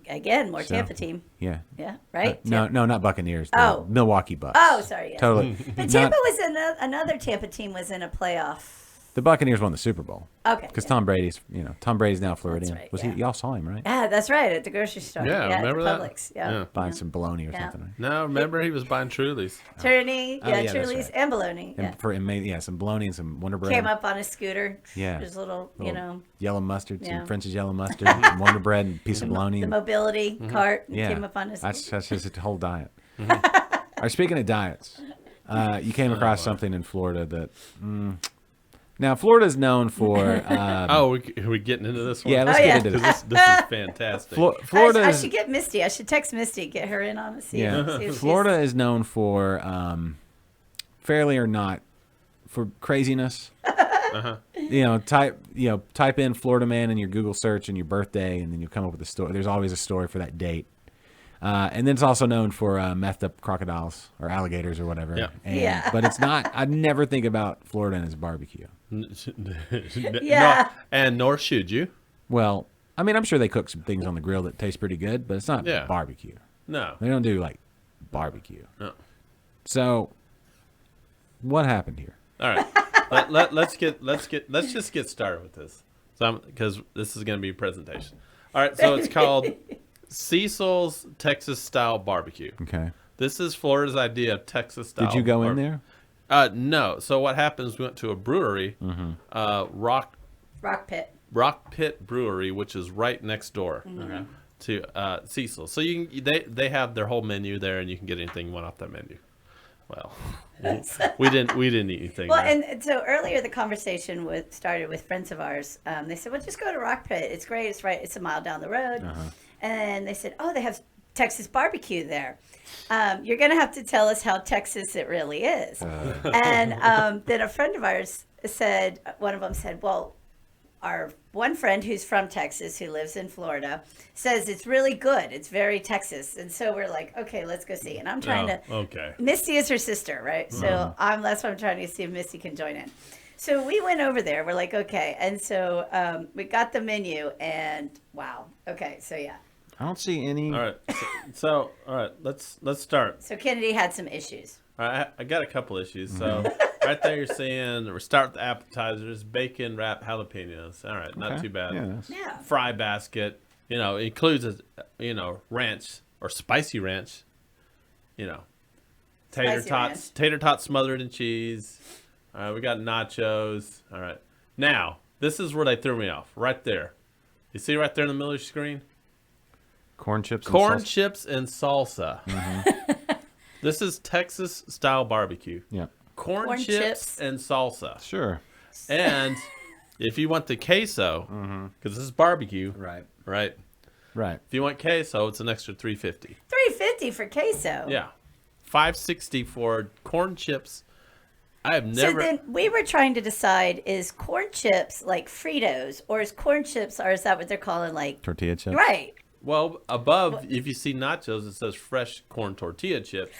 again, more So- Tampa team. Yeah. Yeah, right? No, not Buccaneers. The Oh. Milwaukee Bucks. Oh, sorry. Yes. Totally. But Tampa was in another Tampa team was in a playoff. The Buccaneers won the Super Bowl. Okay. Because yeah. Tom Brady's now Floridian. right, Was yeah. he? Y'all saw him, right? Ah, that's right, at the grocery store. Yeah, at remember the that? Publix. Yeah. Yeah. Buying some bologna or Yeah. something. Right? No, remember he was buying Trulies. Turney, Oh, yeah, yeah, that's Trulies, right. and bologna. And Yeah. some bologna and some Wonder Bread. Came up on a scooter. Yeah. There's a little, Little yellow mustard, Yeah. some French's yellow mustard, some Wonder Bread, and a piece of bologna. the and- mobility cart yeah, came up on his. that's his whole diet. All right, speaking of diets, you came across something in Florida that. Now, Florida's known for. Are we getting into this one? Yeah, let's Oh, get yeah. into this. This is fantastic. I Florida's should get Misty. I should text Misty, get her in on it. See yeah. if she's- Florida is known for, fairly or not, for craziness. Type in Florida man in your Google search and your birthday, and then you'll come up with a story. There's always a story for that date. And then it's also known for methed up crocodiles or alligators or whatever. Yeah. Yeah. But it's not. I'd never think about Florida and its barbecue. Yeah. Nor should you. Well, I mean, I'm sure they cook some things on the grill that taste pretty good, but it's not Yeah. barbecue. No. They don't do like barbecue. No. So, what happened here? All right. let's just get started with this. Because this is going to be a presentation. All right. So it's called Cecil's Texas Style Barbecue. Okay. This is Florida's idea of Texas style. Did you go in there? No. So what happens? We went to a brewery, Rock Rock Pit. Brewery, which is right next door to Cecil. So they have their whole menu there, and you can get anything you want off that menu. Well, we didn't eat anything. Well, there. and so earlier the conversation started with friends of ours. They said, "Well, just go to Rock Pit. It's great. It's right. It's a mile down the road." And they said, "Oh, they have Texas barbecue there. You're going to have to tell us how Texas it really is." And then a friend of ours said, one of them said, "Well, our one friend who's from Texas, who lives in Florida, says it's really good. It's very Texas." And so we're like, okay, let's go see. And I'm trying to. Okay. Misty is her sister, right? So that's what I'm trying to see if Misty can join in. So we went over there. We're like, okay. And so we got the menu, and wow. Okay, so yeah. I don't see any. All right. So all right. Let's start. So Kennedy had some issues. All right, I got a couple issues. So right there, you're seeing we start with the appetizers: bacon wrap jalapenos. All right, not Okay. too bad. Yeah, that's- Yeah. Fry basket. Includes ranch or spicy ranch. Tater Spicy tots. ranch. Tater tots smothered in cheese. All right, we got nachos. All right, Now, this is where they threw me off. Right there. You see right there in the middle of your screen? Corn chips. Corn and salsa. chips and salsa. This is Texas style barbecue. Yeah. Corn chips and salsa. Sure. And if you want the queso, because this is barbecue, Right. right? Right. If you want queso, it's an extra $3.50. $3.50 for queso. Yeah, $5.60 for corn chips. I have So never. then we were trying to decide: is corn chips like Fritos, or is corn chips, or is that what they're calling like? Tortilla chips. Right. Well, above, if you see nachos, it says fresh corn tortilla chips.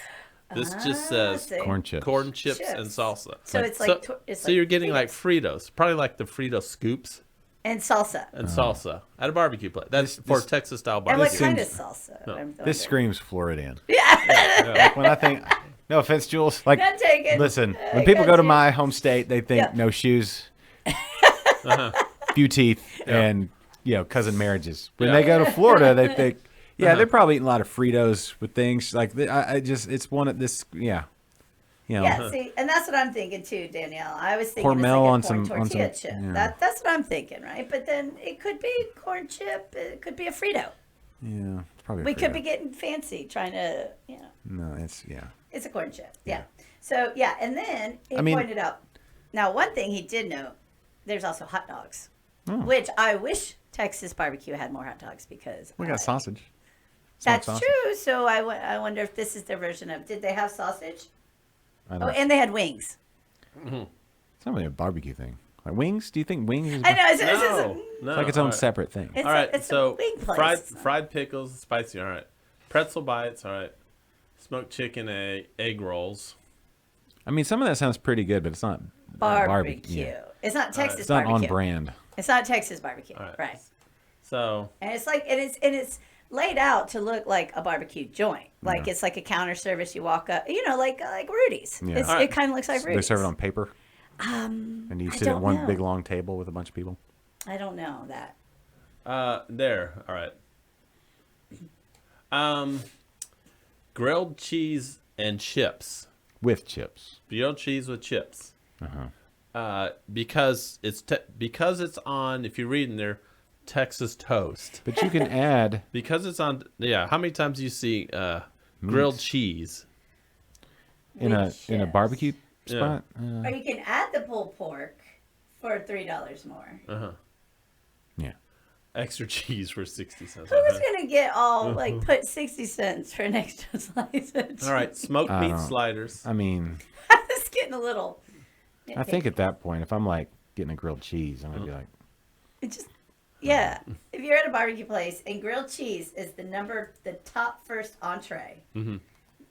This just says see. Corn chips. corn chips and salsa. So it's like it's so like you're getting like Fritos. Fritos, probably like the Frito scoops and salsa. and salsa at a barbecue place. That's for Texas style And barbecue. what kind of salsa? I'm This wondering. screams Floridian. Yeah. When I think, no offense, Jules. Like, Not taken. listen, I when people got go to you. my home state, they think Yeah. no shoes, few teeth, and cousin marriages. When they go to Florida, they think, they're probably eating a lot of Fritos with things like. It's one of this, Yeah, see, and that's what I'm thinking too, Danielle. I was thinking Hormel it's like a corn on tortilla some- chip. yeah. That's what I'm thinking, right? But then it could be corn chip. It could be a Frito. Yeah, it's probably. We could Frito. be getting fancy, trying to, No, it's it's a corn chip. Yeah. So and then he I mean- pointed out. Now, one thing he did note: there's also hot dogs, Oh. which I wish Texas barbecue had more hot dogs because We got sausage. That's sausage. true. So I wonder if this is their version of. Did they have sausage? I Oh, don't, and they had wings. it's not really a barbecue thing. Like wings? Do you think wings is I know. It's No, like its own all right. separate thing? It's All right, it's so a wing place. fried pickles, spicy. All right, pretzel bites. All right, smoked chicken, egg rolls. I mean, some of that sounds pretty good, but it's not barbecue. Yeah. It's not Texas It's not barbecue. on brand. It's not Texas barbecue, All right. right? So And it's like it's laid out to look like a barbecue joint. Like it's like a counter service. You walk up, like Rudy's. Yeah. It's, All right. It kind of looks like They Rudy's. serve it on paper. And you I sit at don't one know. big long table with a bunch of people. I don't know that. there. All right. Grilled cheese and chips. With chips. Grilled cheese with chips. Uh-huh. Because it's on. If you read in there, Texas toast. But you can add Because it's on. Yeah. How many times do you see grilled cheese? in a With chips. barbecue Yeah. spot. Or you can add the pulled pork for $3 more. Yeah. Extra cheese for 60 cents. Who's gonna get all like put 60 cents for an extra slice of cheese? All right, smoked I meat don't- sliders. I mean, It's getting a little. I think at that point, if I'm like getting a grilled cheese, I'm gonna be like, It just, yeah. If you're at a barbecue place and grilled cheese is the top first entree. Mm-hmm.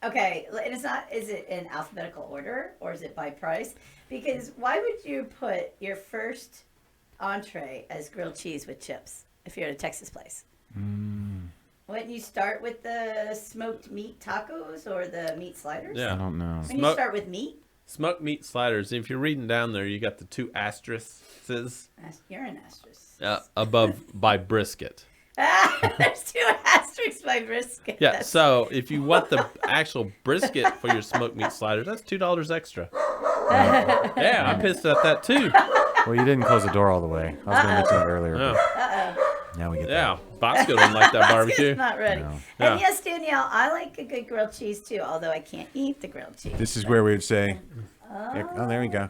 Okay, and it's not. Is it in alphabetical order or is it by price? Because why would you put your first entree as grilled cheese with chips if you're at a Texas place? Wouldn't you start with the smoked meat tacos or the meat sliders? Yeah. I don't know. When you Smoke- start with meat, Smoked meat sliders. If you're reading down there, you got the 2 asterisks you're an asterisk. above by brisket. There's 2 asterisks by brisket. Yeah. That's- So if you want the actual brisket for your smoked meat sliders, that's $2 extra. Yeah, I'm pissed at that too. Well, you didn't close the door all the way. I was gonna mention that earlier. Yeah. But now we get Yeah. Bosco doesn't like that barbecue. It's not ready. No. Yeah. And yes, Danielle, I like a good grilled cheese too, although I can't eat the grilled cheese. that. This is where we would say, oh, there we go.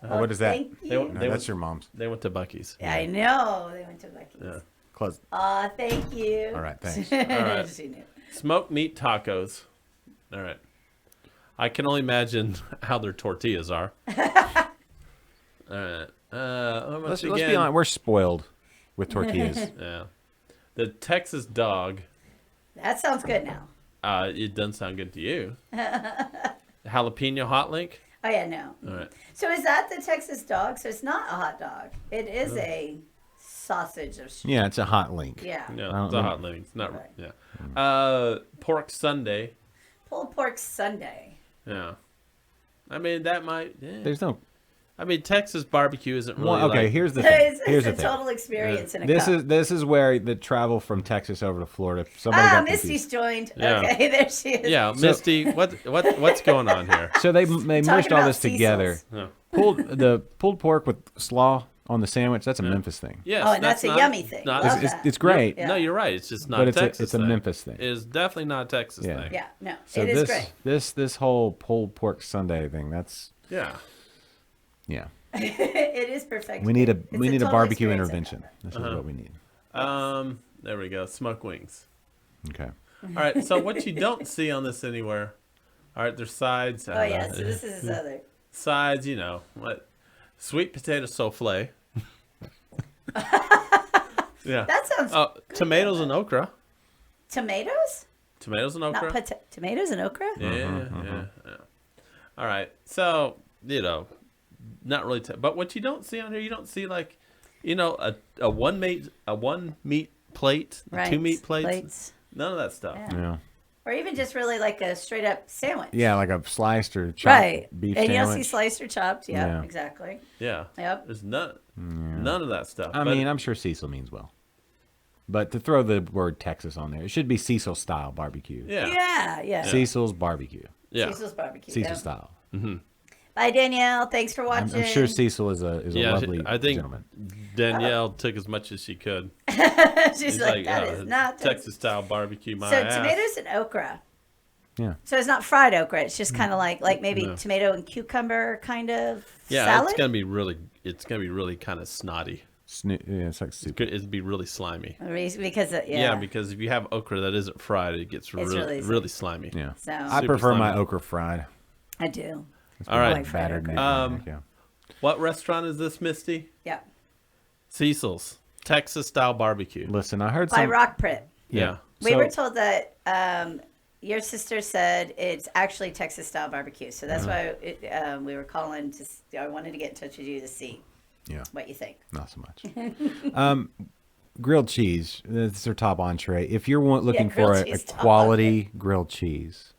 Oh, what is that? Thank you. They- No, they that's would- your mom's. They went to Buc-ee's. Yeah, I know. They went to Buc-ee's. Yeah. Close. Aw, thank you. All right, thanks. right. She knew. Smoked meat tacos. All right. I can only imagine how their tortillas are. All right. How much Let's again? be honest. We're spoiled with tortillas. Yeah. The Texas dog. That sounds good now. It doesn't sound good to you. Jalapeno hot link. Oh, yeah, no. All right. So is that the Texas dog? So it's not a hot dog. It is a sausage of Yeah, it's a hot link. Yeah. No, I don't it's a know. hot link. It's not. Right. Yeah. Pork Sunday. Pulled pork Sunday. Yeah. I mean that might. Yeah. There's no. I mean Texas barbecue isn't really. Well, okay, like, here's the thing. It's Here's the a thing. total experience in a This cup. is where the travel from Texas over to Florida. Somebody got Misty's confused. joined. Yeah. Okay, there she is. Yeah, Misty. What's going on here? So they Talking mushed all about this together. Cecil's. Yeah. Pulled pork with slaw on the sandwich, that's a Memphis thing. Yes, Oh, and that's a not- yummy thing. not- Love It's, that. it's great. Yeah. No, you're right. It's just not But a it's a- Texas it's a thing. Memphis thing. It is definitely not a Texas Yeah. thing. Yeah, no, So it is great. this whole pulled pork Sunday thing, that's Yeah. yeah. It is perfect. We need a It's we need a total barbecue experience. intervention. This is what we need. There we go. Smoke wings. Okay. All right. So what you don't see on this anywhere. All right. There's sides. Oh yeah, so this is his other. Sides. You know what? Sweet potato souffle. Yeah. That sounds Oh, tomatoes and okra. tomatoes, Tomatoes and not okra. tomatoes and okra. Yeah, yeah. All right. So, not really. But what you don't see on here, you don't see like, a one meat plate, Right. 2 meat plates. None of that stuff. Yeah. Yeah. Or even just really like a straight up sandwich. Yeah, like a sliced or chopped Right. beef And you sandwich. don't see sliced or chopped. Yeah, Yeah. exactly. Yeah. Yep. There's none of that stuff. I But- mean, I'm sure Cecil means well. But to throw the word Texas on there, it should be Cecil style barbecue. yeah. Yeah, yeah. Cecil's barbecue. Yeah. Cecil's barbecue. Cecil yeah. style. Bye, Danielle. Thanks for I'm, watching. I'm sure Cecil is a Yeah, lovely I think gentleman. Danielle took as much as she could. She's She's like, that is not Texas style barbecue. My So ass. tomatoes and okra. Yeah. So it's not fried okra. It's just kind of like maybe No. tomato and cucumber kind of Yeah, salad. it's gonna be really kind of snotty. Yeah, it's like soup. It'd be really slimy. Because Yeah, because if you have okra that isn't fried, it gets really really slimy. Yeah. So I Super prefer my slimy. okra fried. I do. All right. like fried Battered okra. meat, yeah. What restaurant is this, Misty? Yeah. Cecil's Texas style barbecue. Listen, I heard By some. Rock Prit. Yeah. We So- were told that your sister said it's actually Texas style barbecue. So that's why we were calling I wanted to get in touch with you to see Yeah, what you think. not so much. Grilled cheese. That's their top entree. If you're looking for grilled a cheese, top quality grilled cheese,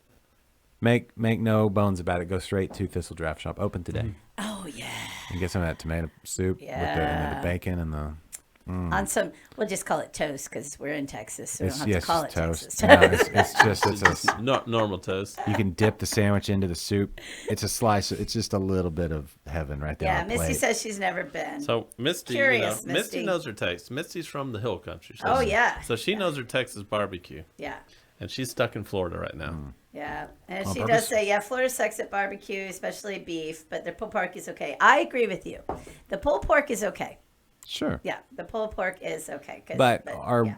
make no bones about it. Go straight to Thistle Draft Shop. Open today. Oh yeah. And get some of that tomato soup with and then the bacon and the. On some, we'll just call it toast because we're in Texas, so we It's, don't have yes, to call it it's toast. Texas. No, it's just Normal toast. you can dip the sandwich into the soup. It's a slice. It's just a little bit of heaven right there. Yeah, on the Misty plate. says she's never been. So Misty, Curious, Misty Misty. knows her taste. Misty's from the hill country. Oh, yeah. So she knows her Texas barbecue, Yeah, and she's stuck in Florida right now. yeah. And On she purpose? does say, yeah, Florida sucks at barbecue, especially beef, but the pulled pork is okay. I agree with you. The pulled pork is okay. Sure. Yeah, the pulled pork is okay. But our yeah.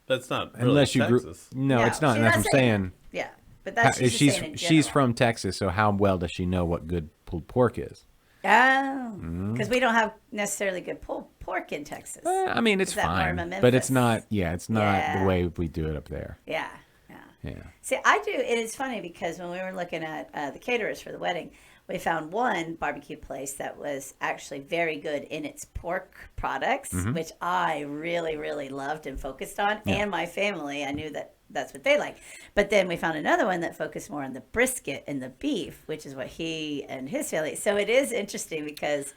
That's not really unless you grew. Texas. No, No, it's not. she's That's not what I'm saying saying. Yeah, but that's she's, just She's saying in she's general. from Texas, so how well does she know what good pulled pork is? Oh, Mm. because we don't have necessarily good pulled pork in Texas. I mean, it's Is that more fine, of a but it's Memphis? not. Yeah, it's not Yeah. the way we do it up there. Yeah, yeah. Yeah. See, I do. It is funny because when we were looking at the caterers for the wedding, we found one barbecue place that was actually very good in its pork products, Mm-hmm. which I really, really loved and focused on. And my family, I knew that that's what they like. But then we found another one that focused more on the brisket and the beef, which is what he and his family. So it is interesting because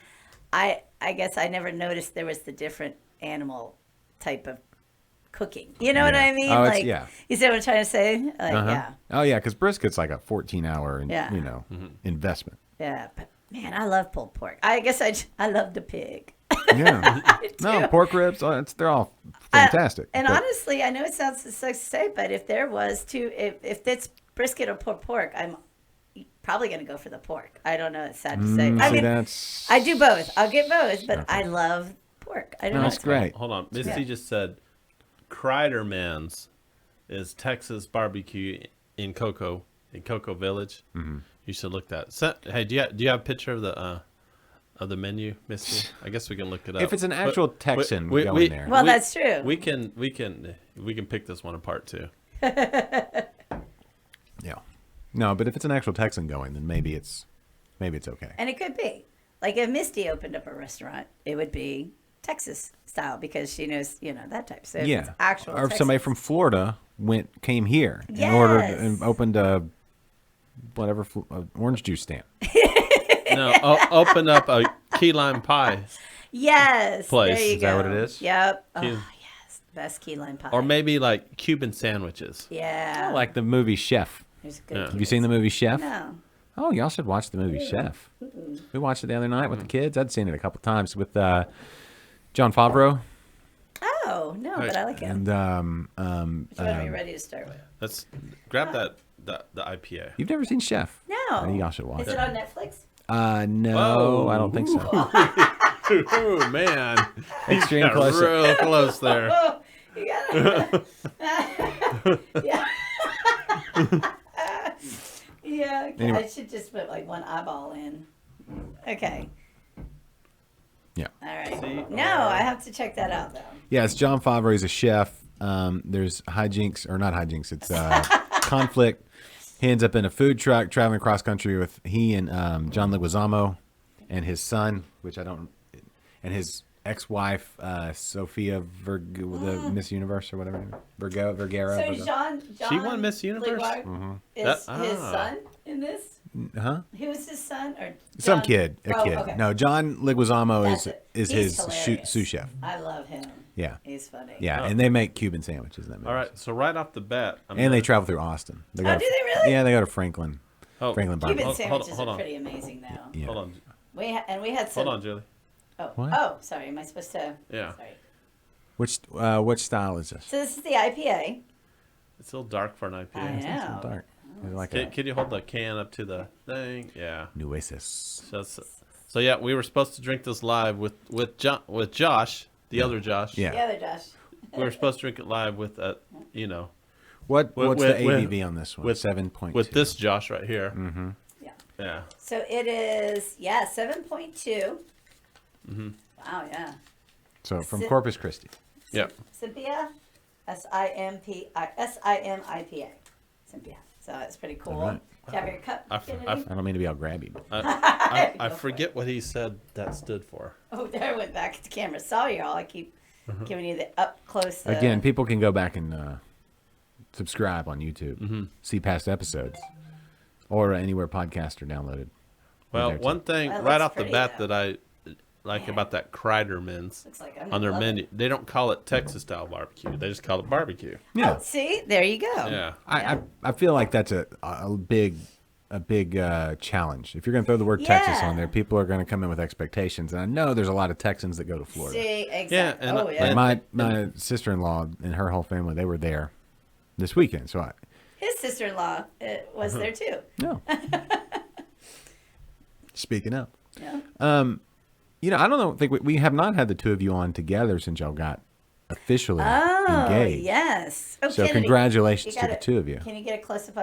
I guess I never noticed there was the different animal type of cooking. You know what Yeah. I mean? Oh, it's- like, yeah. You see what I'm trying to say? Like, yeah. Oh yeah, because brisket's like a 14-hour, Yeah. investment. Yeah, but man, I love pulled pork. I guess I love the pig. Yeah. No, pork ribs. They're all fantastic. And but- honestly, I know it sounds sucks to say, but if there was if it's brisket or pulled pork, I'm probably going to go for the pork. I don't know. It's sad to say. I see, mean, that's I do both. I'll get both, but I love pork. I don't No, know. that's great. Hold on. Misty Yeah. just said Kreiderman's is Texas barbecue in Cocoa Village. Mm-hmm. You should look that. Hey, do you have a picture of the menu, Misty? I guess we can look it up. If it's an actual Texan we- going we- there. Well, that's true. We can pick this one apart too. Yeah. No, but if it's an actual Texan going, then maybe it's okay. And it could be. Like if Misty opened up a restaurant, it would be Texas style because she knows, that type. So if it's Yeah. actual Or if somebody Texas- from Florida came here and ordered Yes. and opened a whatever orange juice stand. No, open up a key lime pie, Yes. place. There you Is that go. what it is? Yep. Key- Oh, yes. Best key lime pie. or maybe like Cuban sandwiches. Yeah. Like the movie Chef. There's a good Yeah. key Have you seen the movie Chef? No. Oh, y'all should watch the movie Chef. We watched it the other night with the kids. I'd seen it a couple times with John Favreau. Oh no, but I like it. And Which one are you ready to start with? Let's grab the IPA. you've never seen Chef? No. Y'all should watch Is it. it on Netflix? No, Whoa. I don't think so. Oh man, Extreme got close. real close there. Oh, you got it. Yeah. Yeah. Okay. Anyway. I should just put like one eyeball in. Okay. Yeah. All right. See? No, I have to check that out though. Yeah, it's John Favreau. He's a chef. There's hijinks, or not hijinks. It's conflict. He ends up in a food truck traveling across country with he and John Leguizamo and his son, which I don't, and his ex-wife Sophia the Miss Universe or whatever. Vergara. So John She won Miss Universe? Leguizamo is his Ah. son in this? Huh? Who's his son? Or Some John- kid, a Oh, kid. okay. No, John Leguizamo That's is it. is He's his hilarious. sous chef. I love him. Yeah, He's funny. yeah, Oh. and they make Cuban sandwiches in that movie. All right, so right off the bat, And they travel through Austin. They Oh, do they really? Yeah, they go to Franklin. Oh, Franklin Bar. Cuban Hold- sandwiches hold are on. pretty amazing though. Yeah. Hold on, We had some. hold on, Julie. Oh, What? oh, sorry. Am I supposed to? Yeah. Sorry. Which style is this? So this is the IPA. It's a little dark for an IPA. I It's know. so dark. It's like Can you hold the can up to the thing? Yeah. Nueces. So yeah, we were supposed to drink this live with Josh, the other Josh. Yeah. The other Josh. We were supposed to drink it live with you know, What's With- the with- ABV on this one? with 7.2. with this Josh right here. Mm-hmm. Yeah. Yeah. So it is 7.2. Mm-hmm. Wow, yeah. So from Sit- Corpus Christi. Yep. Cynthia, SIMIPA. Cynthia. So it's pretty cool. All right. Do you have your cup, Kennedy? I don't mean to be all grabby, but I forget what he said that stood for. Oh, there I went back at the camera. Sorry, y'all. I keep giving you the up close. again, people can go back and subscribe on YouTube, Mm-hmm. see past episodes, or anywhere podcasts are downloaded. Well, there, too. one thing That right looks off the pretty, bat though. that I like Man. about that Kreiderman's Looks like I'm on their gonna love menu, they don't call it Texas style barbecue. They just call it barbecue. Yeah, Oh, see, there you go. Yeah. I feel like that's a big challenge. If you're going to throw the word Texas Yeah. on there, people are going to come in with expectations, and I know there's a lot of Texans that go to Florida. See, exactly. Yeah, and- oh, yeah. Like my sister-in-law and her whole family, they were there this weekend. So His sister-in-law was there too. no. Speaking up, Yeah. I don't think we have not had the two of you on together since y'all got officially Oh, engaged. yes. Oh, So Kennedy, congratulations you to the gotta- two of you. Can you get a close-up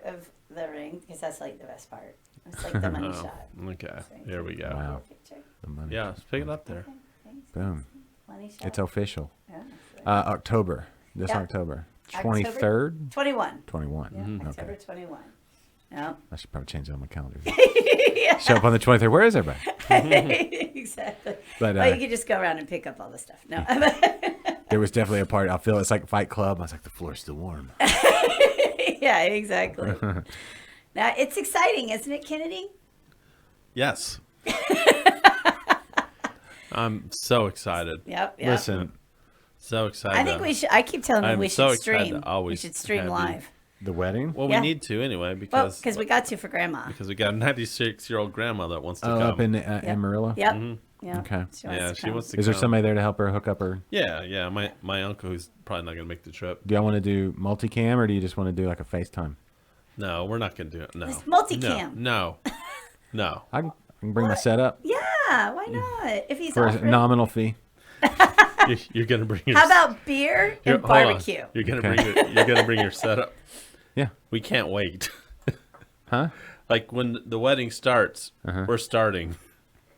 of the ring? Because that's like the best part. It's like the money Oh, shot. okay. Here we go. Wow. Picture. The money. Yeah, let's pick it up there. Okay, thanks. Boom. Money shot. It's official. Yeah, that's right. October. This Yeah. October. October 23rd? 21. 21. Yeah, October 21. No. I should probably change that on my calendar. Yeah. Show up on the 23rd. Where is everybody? Exactly. But, well, you could just go around and pick up all the stuff. No. There was definitely a part. I feel it's like Fight Club. I was like, the floor's still warm. Yeah, exactly. Now, it's exciting, isn't it, Kennedy? Yes. I'm so excited. Yep. Yep. Listen, So excited. I think we should. I keep telling them I'm we so should excited stream. to always We should stream have you. live. the wedding? Well, Yeah. we need to anyway Well, because because we got to for Grandma. we got a 96-year-old grandma that wants to Oh, come. up in Amarillo? Yep. Mm-hmm. Yeah. Okay. Yeah, she wants to Is there come. somebody there to help her hook up her? Yeah. My uncle who's probably not gonna make the trip. Do y'all want to do multicam or do you just want to do like a FaceTime? No, we're not gonna do it. No. It's multicam. No. No. I can bring my setup Yeah, why not? If he's for a offering. nominal fee. You're gonna bring your. How about beer Here, and hold on. barbecue? You're gonna Okay. bring your setup. Yeah. We can't wait. Huh? Like when the wedding starts, we're starting.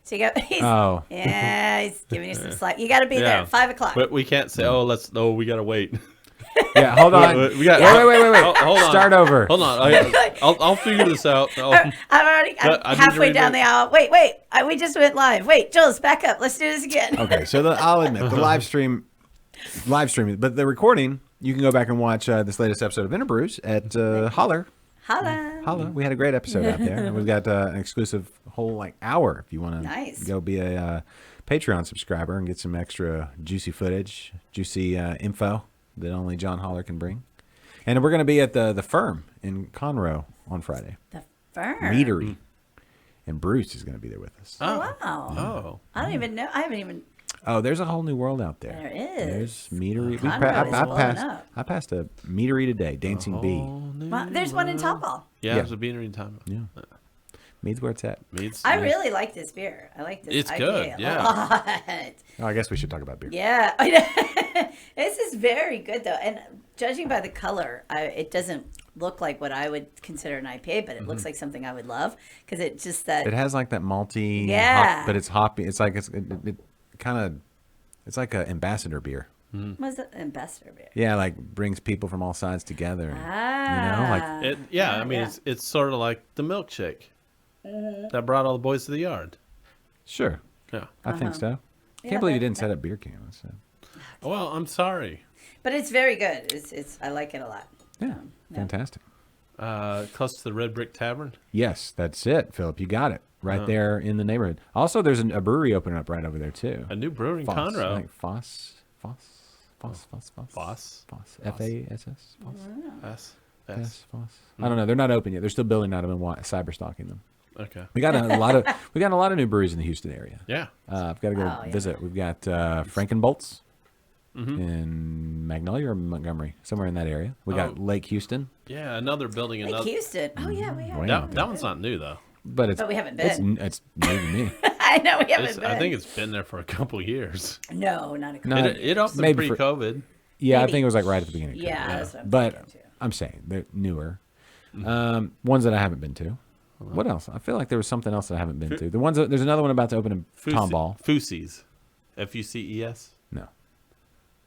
So you got. He's, Oh. Yeah, he's giving you some slack. You got to be there at 5 o'clock. But we can't say, we gotta wait. Yeah, hold on. We got- wait. Hold on. Start over. Hold on. I'll figure this out. I'm But I need to halfway read down the- the aisle. Wait. We just went live. Wait, Jules, back up. Let's do this again. Okay, so I'll admit the live streaming, but the recording, you can go back and watch this latest episode of Interbrews at Holler. Holla. We had a great episode out there, and we've got an exclusive whole hour if you want to Nice. go be a Patreon subscriber and get some extra juicy footage, juicy info that only John Holler can bring. And we're going to be at the Firm in Conroe on Friday. Fern. Meadery. And Bruce is going to be there with us. Oh, wow. Oh. I don't even know. I haven't even. Oh, there's a whole new world out there. There is. There's meadery. Conroe is blowing up. I passed a meadery today, Dancing Bee. Well, there's one in Toppall. Yeah, Yeah. there's a beanery in time. Yeah. Mead's where it's at. Meads, I yeah. really like this beer. I like this. It's IPA good, a yeah. lot. Oh, I guess we should talk about beer. Yeah. This is very good, though. And judging by the color, it doesn't look like what I would consider an IPA, but it looks like something I would love because it just that. It has like that malty, Yeah. but it's hoppy. It's like it kind of, it's like an ambassador beer. What's it? Ambassador beer. Yeah, like brings people from all sides together. Ah. I mean, yeah. it's sort of like the milkshake that brought all the boys to the yard. Sure, Yeah. I think so. Yeah, Can't believe you that- didn't set up beer cans. So. Well, I'm sorry. But it's very good. I like it a lot. Yeah, fantastic. Close to the Red Brick Tavern. Yes, that's it, Philip. You got it right there in the neighborhood. Also, there's a brewery opening up right over there too. A new brewery in Foss, I Conroe. think Foss. Foss. Foss. F-A-S-S. Foss. Yes. Yes, Foss. I don't know. They're not open yet. They're still building out of them, cyber stalking them. Okay. We got a lot of new breweries in the Houston area. Yeah. I've got to go Oh, yeah. visit. We've got Frankenbolts in Magnolia or Montgomery, somewhere in that area. We got Lake Houston, Yeah. Another building. Like Another. Houston. Oh, yeah, we have. Way That, out there. that one's not new though. but But we haven't It's been. new to me. I know we haven't been. I think it's been there for a couple years. No, not a No, It opened maybe for- pre-COVID. Yeah, I Maybe. think it was like right at the beginning. of Yeah, COVID. that's what I'm But thinking, too. I'm saying they're newer. Ones that I haven't been to. What else? I feel like there was something else that I haven't been to. There's another one about to open in Tomball. Fuces. F-U-C-E-S. No,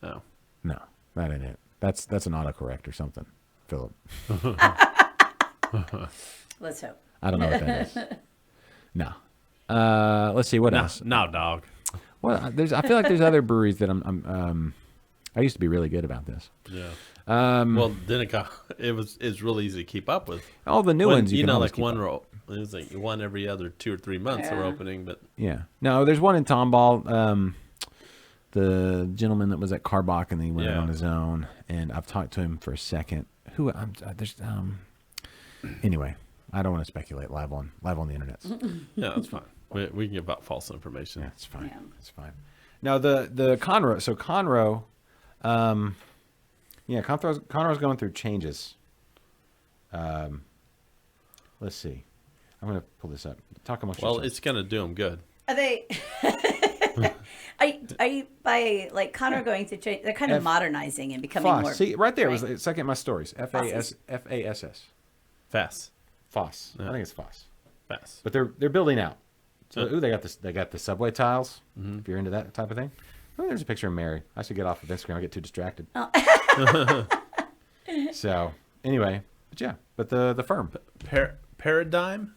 No. no, that ain't it. That's an autocorrect or something, Philip. Let's hope. I don't know what that is. No. Let's see what else. No, dog. Well, I feel like there's other breweries that I used to be really good about this. Yeah. Well, then it's really easy to keep up with. All the new ones you can know, always like keep one up. roll. It was like one every other 2 or 3 months they were Yeah. opening, but Yeah. No, there's one in Tomball. The gentleman that was at Carbach and then he went out Yeah. on his own, and I've talked to him for a second. Anyway, I don't want to speculate live on the internet. yeah, that's fine. We can give out false information. Yeah, it's fine. Yeah. It's fine. Now the Conroe. So Conroe, Conroe's going through changes. Let's see. I'm gonna pull this up. Talk amongst Well, yourselves. it's gonna do them good. Are they? Are you by like Connor going to change? They're kind of modernizing and becoming Foss. more. See, right there was right? the second in my stories. F-A-S-S. Fast. Foss. I think it's Foss. Fast. But they're building out. So ooh, they got this. They got the subway tiles. If you're into that type of thing. Oh, there's a picture of Mary. I should get off of Instagram. I get too distracted. So anyway, but the firm. Paradigm.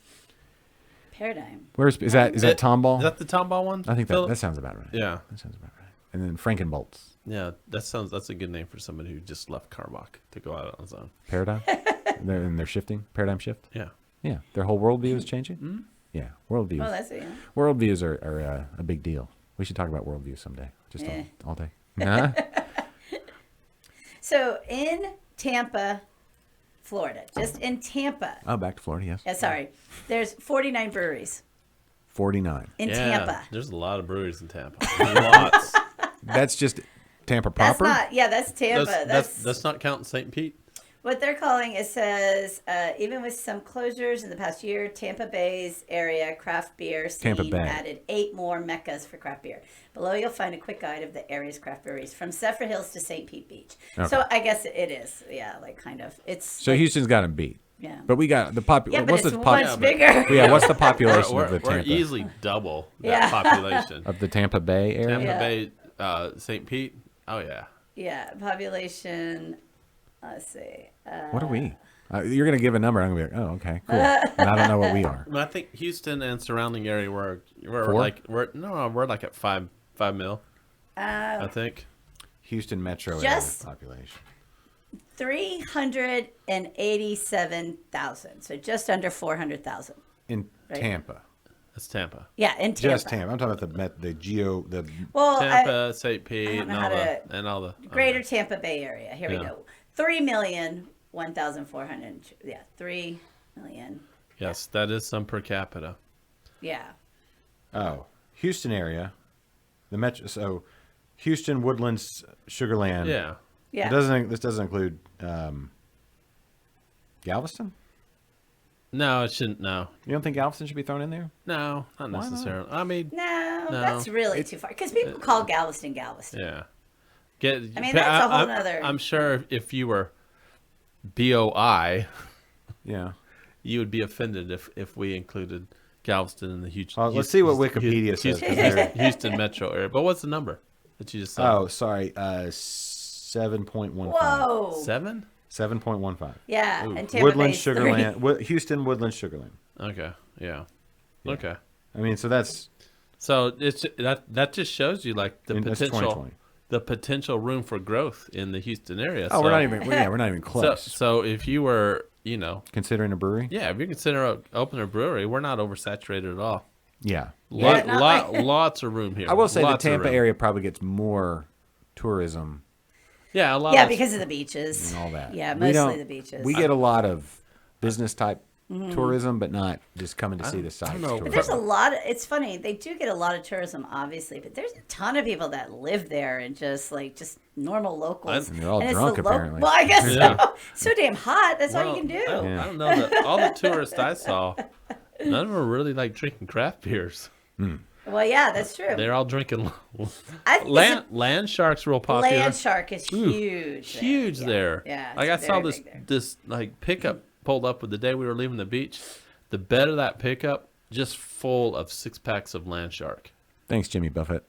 Paradigm. Is that Tomball? Is that the Tomball one? I think Philip? that sounds about right. Yeah. That sounds about right. And then Frankenbolts. Yeah, that's a good name for somebody who just left Carbach to go out on his own. Paradigm. they're shifting. Paradigm shift. Yeah. Yeah. Their whole worldview is changing. Yeah. Worldviews. Oh, that's it. Yeah. Worldviews are a big deal. We should talk about worldviews someday. Just Yeah. all day. Nah? So in Tampa, Florida, just in Tampa. Oh, back to Florida. Yes. Yeah, sorry. There's 49 breweries 49. in Yeah, Tampa. there's a lot of breweries in Tampa. Lots. That's just Tampa That's proper. not. Yeah, that's Tampa. That's not counting St. Pete. What they're calling, it says, even with some closures in the past year, Tampa Bay's area craft beer Tampa scene Bay. added 8 more meccas for craft beer. Below, you'll find a quick guide of the area's craft breweries from Zephyr Hills to St. Pete Beach. Okay. So I guess it is, yeah, like kind of. It's So like, Houston's got them beat. yeah, But we got the yeah, but what's it's the much bigger. Yeah, what's the population We're, of the we're Tampa easily double that Yeah. population. of the Tampa Bay area? Tampa Yeah. Bay, St. Pete. Oh yeah. Yeah, population. Let's see. What are we? You're gonna give a number. I'm gonna be like, oh, okay, cool. And I don't know what we are. Well, I think Houston and surrounding area we're Four? like we're like at 5 mil. I think. Houston metro Just- area population. 387,000. So just under 400,000. In Right. Tampa. That's Tampa. Yeah, in Tampa. Just Tampa. I'm talking about the Well, Tampa, St. Pete, don't know and how all to- the and all the Greater Tampa Bay area. Here we Yeah. go. 3,001,400. Yeah, 3,000,000. Yes, that is some per capita. Yeah. Oh, Houston area, the metro. So, Houston, Woodlands, Sugarland. Yeah. Yeah. This doesn't include Galveston. No, it shouldn't. No, You don't think Galveston should be thrown in there? not not? necessarily. I mean, No, No. that's really too far. Because people call Galveston Galveston. yeah. I mean, that's a whole nother. I'm sure if you were BOI, Yeah. you would be offended if we included Galveston in the Houston. Well, let's see what Wikipedia says, 'cause they're- Houston metro area. But what's the number that you just said? Oh, sorry. 7.15. Whoa. 7? 7.15. Yeah. Ooh. And Tampa Woodlands, Bay's 3. Sugarland. Houston, Woodlands, Sugarland. Okay. Yeah. Yeah. Okay. I mean, so that's So it's that just shows you like the that's potential 2020. the potential room for growth in the Houston area. Oh, so, we're not even close. So if you were, Considering a brewery. yeah, if you consider opening a brewery, we're not oversaturated at all. Yeah. Yeah, not like- Lots of room here. I will say Lots the of Tampa room. area probably gets more tourism Yeah, a lot. Yeah, of, because of the beaches. and all that. Yeah, We mostly don't- the beaches. We get a lot of business type tourism, but not just coming to see the sights. know. But tourism. there's a lot of, it's funny, they do get a lot of tourism, obviously, but there's a ton of people that live there and just normal locals. And they're all it's drunk, the apparently. Well, I guess Yeah. so. So damn hot. That's all Well, you can do. I don't know. All the tourists I saw, none of them were really like drinking craft beers. Well, yeah, that's true. They're all drinking. I think Land shark's real popular. Land shark is huge. there. Huge Yeah. there. Yeah. Like it's I saw very this big there. this like pickup pulled up with the day we were leaving the beach. The bed of that pickup just full of 6-packs of land shark. Thanks, Jimmy Buffett.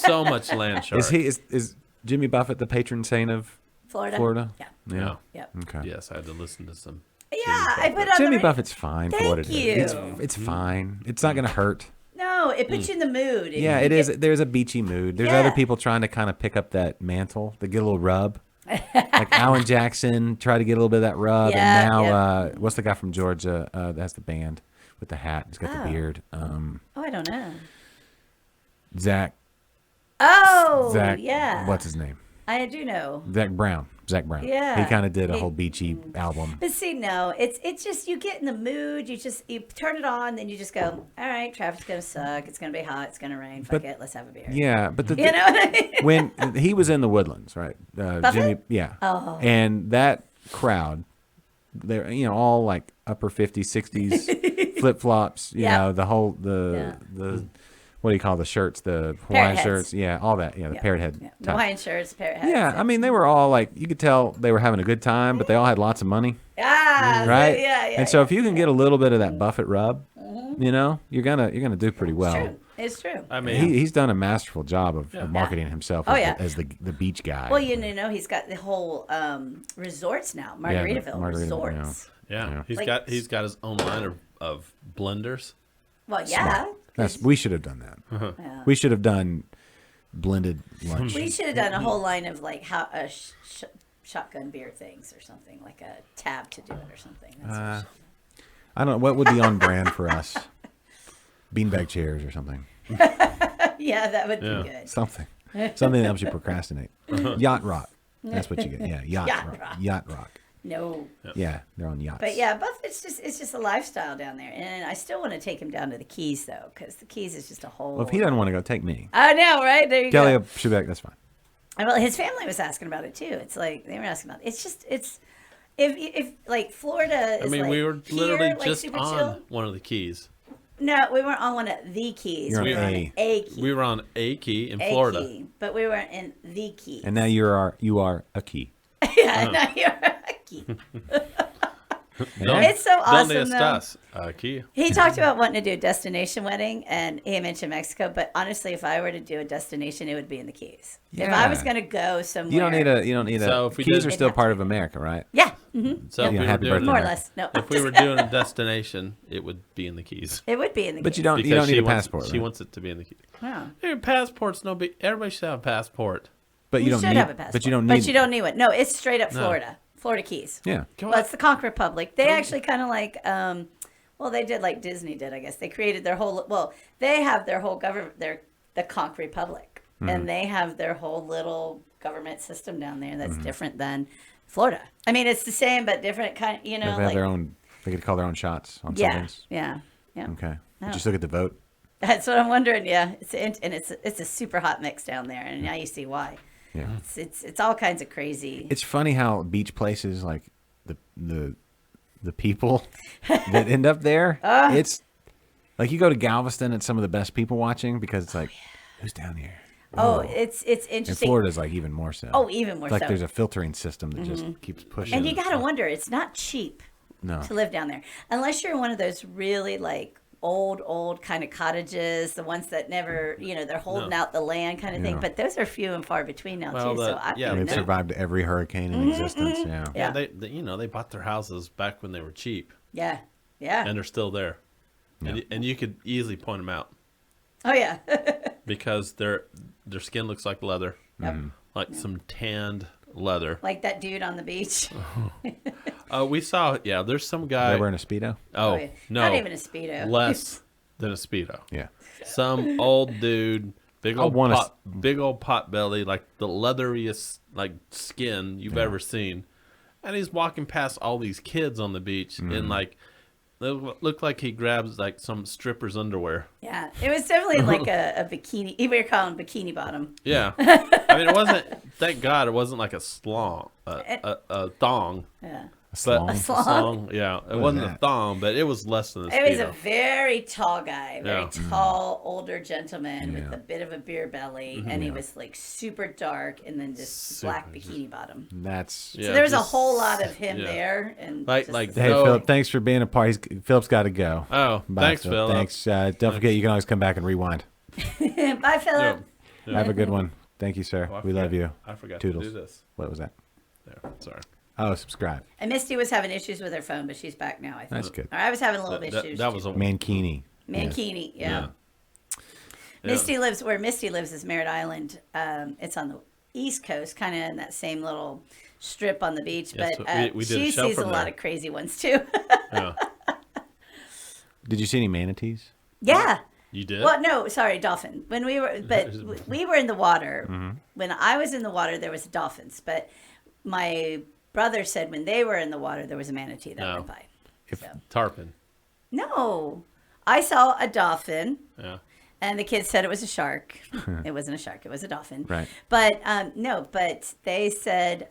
So much land shark. Is Jimmy Buffett the patron saint of Florida. Florida? Yeah. Yeah. Yep. Okay. Yes, I had to listen to some. Yeah, I put on Jimmy the Buffett's fine for what it Thank is. you. It's fine. It's not going to hurt. No, it puts you in the mood. Yeah, You it is. get- There's a beachy mood. There's Yeah. other people trying to kind of pick up that mantle, to get a little rub. Like Alan Jackson tried to get a little bit of that rub, Yeah, and now yeah. what's the guy from Georgia? That's the band with the hat. He's got Oh. the beard. Oh, I don't know. Zach. Oh, Zach. yeah. What's his name? I do know. Zach Brown. Yeah. He kind of did a He- whole beachy album. But see, no, it's just you get in the mood. You turn it on, then you just go. All right, traffic's gonna suck. It's gonna be hot. It's gonna rain. Fuck But- it. Let's have a beer. Yeah, but the, You know what I mean? when he was in the Woodlands, right? Jimmy, yeah. Oh. And that crowd, they're all like upper 50s, 60s, flip flops. You Yeah. know, the what do you call the shirts? The Hawaiian heads. shirts. Yeah, all that. Yeah, the parrot head. Yeah. type. Hawaiian shirts, parrot hats. Yeah, I mean they were all like you could tell they were having a good time, but they all had lots of money, Ah, right? Yeah, yeah. And so if you can get a little bit of that Buffett rub, you're gonna do pretty well. True. It's true. I mean, He's done a masterful job of marketing himself Oh, as, yeah. as the beach guy. Well, you know, he's got the whole resorts now, Margaritaville Margaritaville, resorts. yeah, Yeah. he's got his own line of blenders. Well, yeah. We should have done that. Yeah. We should have done blended lunch. We should have done a whole line of like shotgun beer things or something, like a tab to do it or something. That's what we should I don't know what would be on brand for us. Beanbag chairs or something. do. Yeah, that would Yeah. be good. Something that helps you procrastinate. Yacht rock. That's what you get. Yeah, yacht Yacht rock. rock. Yacht rock. No. Yeah, they're on yachts. But yeah, it's just a lifestyle down there, and I still want to take him down to the Keys though, because the Keys is just a whole. Well, if he doesn't want to go, take me. I know, right? There you Kelly go. should be like, that's fine. And, well, his family was asking about it too. It's like they were asking about. It's if like Florida is. I mean, like we were here, literally like, just super on chill. one of the keys. No, we weren't on one of the Keys. You're on we were on A. a key. We were on a key in A Florida. key, but we weren't in the Key. And now you are a key. Yeah, no, you're a key. Don't- It's so awesome, Donde though. estás? Aquí. He talked about wanting to do a destination wedding, and he mentioned Mexico. But honestly, if I were to do a destination, it would be in the Keys. If I was Yeah. going to go somewhere, You don't need a. So if we Keys did- are still part of America, right? Yeah, So Yeah, if we were happy doing birthday, more or Right. less. No, if we were doing a destination, it would be in the keys. it would be in the But Keys. you don't Because need she a wants- passport. She right? wants it to be in the keys. Wow. Hey, passport's no big. Everybody should have a passport. But you You don't should need. have a passport. But you don't need. But you don't need one. No, it's straight up Florida. Florida Keys. Yeah. Come Well, on. it's the Conch Republic. They actually kind of like, well, they did like Disney did, I guess. They created their whole, well, they have their whole government, the Conch Republic. Mm-hmm. And they have their whole little government system down there that's different than Florida. I mean, it's the same, but different kind, you know. They have like, their own They get to call their own shots on Yeah, Sundays. yeah, yeah. Okay. Oh. Did you still get the vote? That's what I'm wondering. Yeah, it's a super hot mix down there, and now you see why. Yeah. It's all kinds of crazy. It's funny how beach places like the people that end up there. It's like you go to Galveston, it's some of the best people watching because it's like, who's down here? It's And interesting. Florida's like even more so. Oh, even more It's like so. there's a filtering system that just keeps pushing. And you got to wonder, it's not cheap No. to live down there unless you're in one of those really like old kind of cottages, the ones that never, they're holding out the land kind of thing. Yeah. But those are few and far between now Well, too. So I yeah, don't They've know. survived every hurricane in existence. Yeah. Yeah. They bought their houses back when they were cheap, Yeah. and they're still there, Yeah. and you could easily point them out Oh yeah. because their skin looks like leather, Yep. like some tanned leather. Like that dude on the beach. We saw, there's some guy. They wearing a Speedo? Oh, yeah. no, Not even a Speedo. less than a Speedo. Yeah. Some old dude, big I old wanna pot belly, like the leatheriest like skin you've ever seen, and he's walking past all these kids on the beach and like they look like he grabs like some stripper's underwear. Yeah, it was definitely like a bikini. We were calling bikini bottom. Yeah, I mean it wasn't. Thank God it wasn't like a slong, a thong. Yeah. A slong? A Slong. slong, yeah. It wasn't a that? thong, but it was less than a It was a Speedo. very tall guy, very Yeah. tall, older gentleman with Yeah. a bit of a beer belly, and he was like super dark, and then just black bikini bottom. That's Yeah, So there was a just- whole lot of him yeah. there, and Like- just- like- Hey, No. Philip, thanks for being a part. Philip's got to go. Oh, Bye, thanks, Phil. Thanks. Don't forget, you can always come back and rewind. bye, Philip. Yeah. Have a good one. Thank you, sir. Oh, I We love forgot- you. I forgot Toodles. to do this. What was that? There, sorry. Oh, subscribe. And Misty was having issues with her phone, but she's back now. I think. That's good. Or I was having a little That, issues. that was a Mankini. Mankini. Yeah. Yeah. Misty lives where Misty lives is Merritt Island. It's on the East Coast, kind of in that same little strip on the beach. Yes, But we did a she show sees a from lot there. of crazy ones too. Yeah. Did you see any manatees? Yeah. You did? Well, no, sorry, dolphin. When we were, but we were in the water. Mm-hmm. When I was in the water, there was dolphins. But my brother said when they were in the water, there was a manatee that No. went by. If- So. Tarpon. No, I saw a dolphin. Yeah. And the kids said it was a shark. It wasn't a shark. It was a dolphin. Right. But no, but they said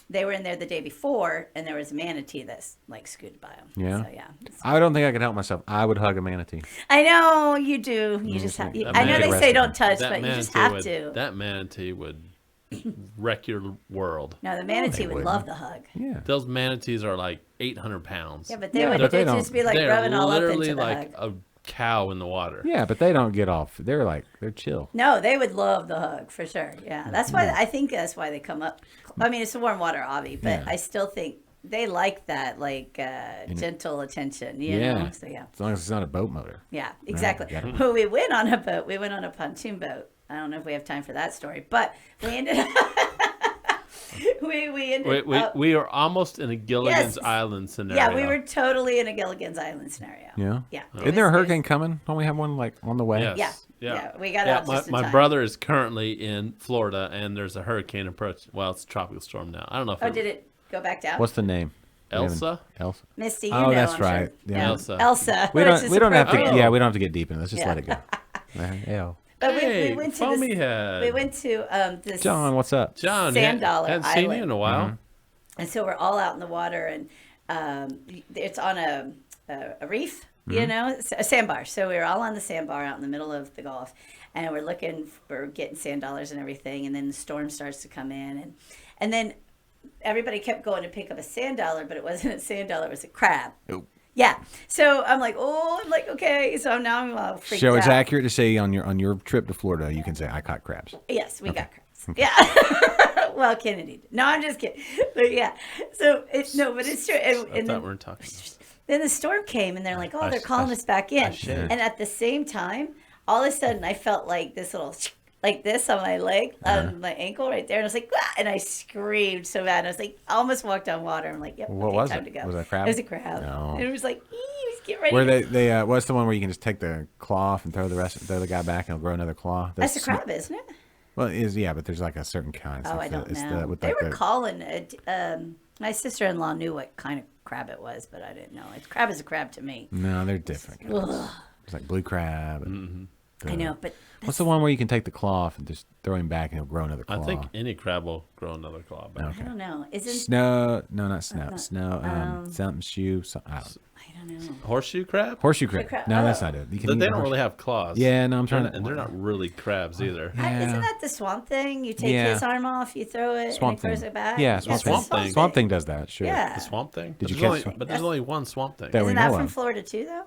they were in there the day before, and there was a manatee that's like scooted by them. Yeah? So yeah. I don't think I could help myself. I would hug a manatee. I know you do. You just have. That I know they manatee- say don't touch, That but you just manatee have would, to. That manatee would wreck your world. No, the manatee they would wouldn't. love the hug. Yeah. Those manatees are like 800 pounds. Yeah, but they Yeah, would but they they'd don't- just be like They're rubbing all up literally into the like hug. a cow in the water. Yeah, but they don't get off. They're chill. No, they would love the hug for sure. Yeah, that's why I think that's why they come up. I mean, it's a warm water, obvi, but Yeah. I still think they like that like gentle attention. You Yeah. know? So yeah. As long as it's not a boat motor. Yeah, exactly. got it. When we went on a boat, we went on a pontoon boat. I don't know if we have time for that story, but we ended up. we ended up. We are almost in a Gilligan's Yes. Island scenario. Yeah, we were totally in a Gilligan's Island scenario. Yeah. Yeah. Isn't there a hurricane coming? Don't we have one like on the way? Yes. Yeah. Yeah. Yeah, we got out my, just in my time. brother is currently in Florida, and there's a hurricane approach. Well, it's a tropical storm now. I don't know if Oh, did it go back down? What's the name? We haven't- Elsa? Elsa. Misty, you Oh, know, that's I'm right. Sure. Yeah. Elsa. Elsa. We which don't. is We don't have to. appropriate. Yeah, we don't have to get deep in this. Just Yeah. let it go. Ew. But Hey, we went to foamy this, head. we went to this John, what's up? John, Sand Dollar hadn't seen you Island. in a while. Mm-hmm. and so we're all out in the water, and it's on a reef, Mm-hmm. you know, a sandbar. So we were all on the sandbar out in the middle of the Gulf, and we're getting sand dollars and everything, and then the storm starts to come in, and then everybody kept going to pick up a sand dollar, but it wasn't a sand dollar; it was a crab. Oh. Yeah. So I'm like, okay. So now I'm all freaked So it's out. accurate to say on your trip to Florida, you can say I caught crabs. Yes, we got crabs. Yeah. Well, Kennedy did. No, I'm just kidding. But yeah. So but it's true. I And thought then, we were talking. then the storm came, and they're like, I they're sh- calling I us back in. should. And at the same time, all of a sudden, I felt like this little like this on my leg, on my ankle right there, and I was like, ah! And I screamed so bad. I was like, I almost walked on water. I'm like, yep, What okay, was time it? to go. Was it a crab? It was a crab. No. And it was like, get ready. Where they what's the one where you can just take the claw off and throw the guy back and he'll grow another claw? That's a crab, isn't it? Well, it is, yeah, but there's like a certain kind. It's Oh, like I don't it's know. with They like were calling it. My sister-in-law knew what kind of crab it was, but I didn't know. Crab is a crab to me. No, they're different. Ugh. It's like blue crab. And I know, but what's the one where you can take the claw off and just throw him back and he'll grow another claw? I think any crab will grow another claw back. I don't know. Isn't Snow? No, not snow. Snow. Something shoe. I don't know. I don't know. Horseshoe crab? Horseshoe crab. crab. No, that's Oh. not it. You They eat don't horse- really have claws. Yeah, no, I'm trying to. And they're not really crabs either. Yeah. Isn't that the swamp thing? You take Yeah. his arm off, you throw it, Swamp and it grows thing. it back. Yeah, That's swamp the thing. Swamp thing does that. Sure. Yeah. The swamp thing? Did you But catch there's swamp- only, But there's only one swamp thing. That we Isn't that know from of. Florida too, though?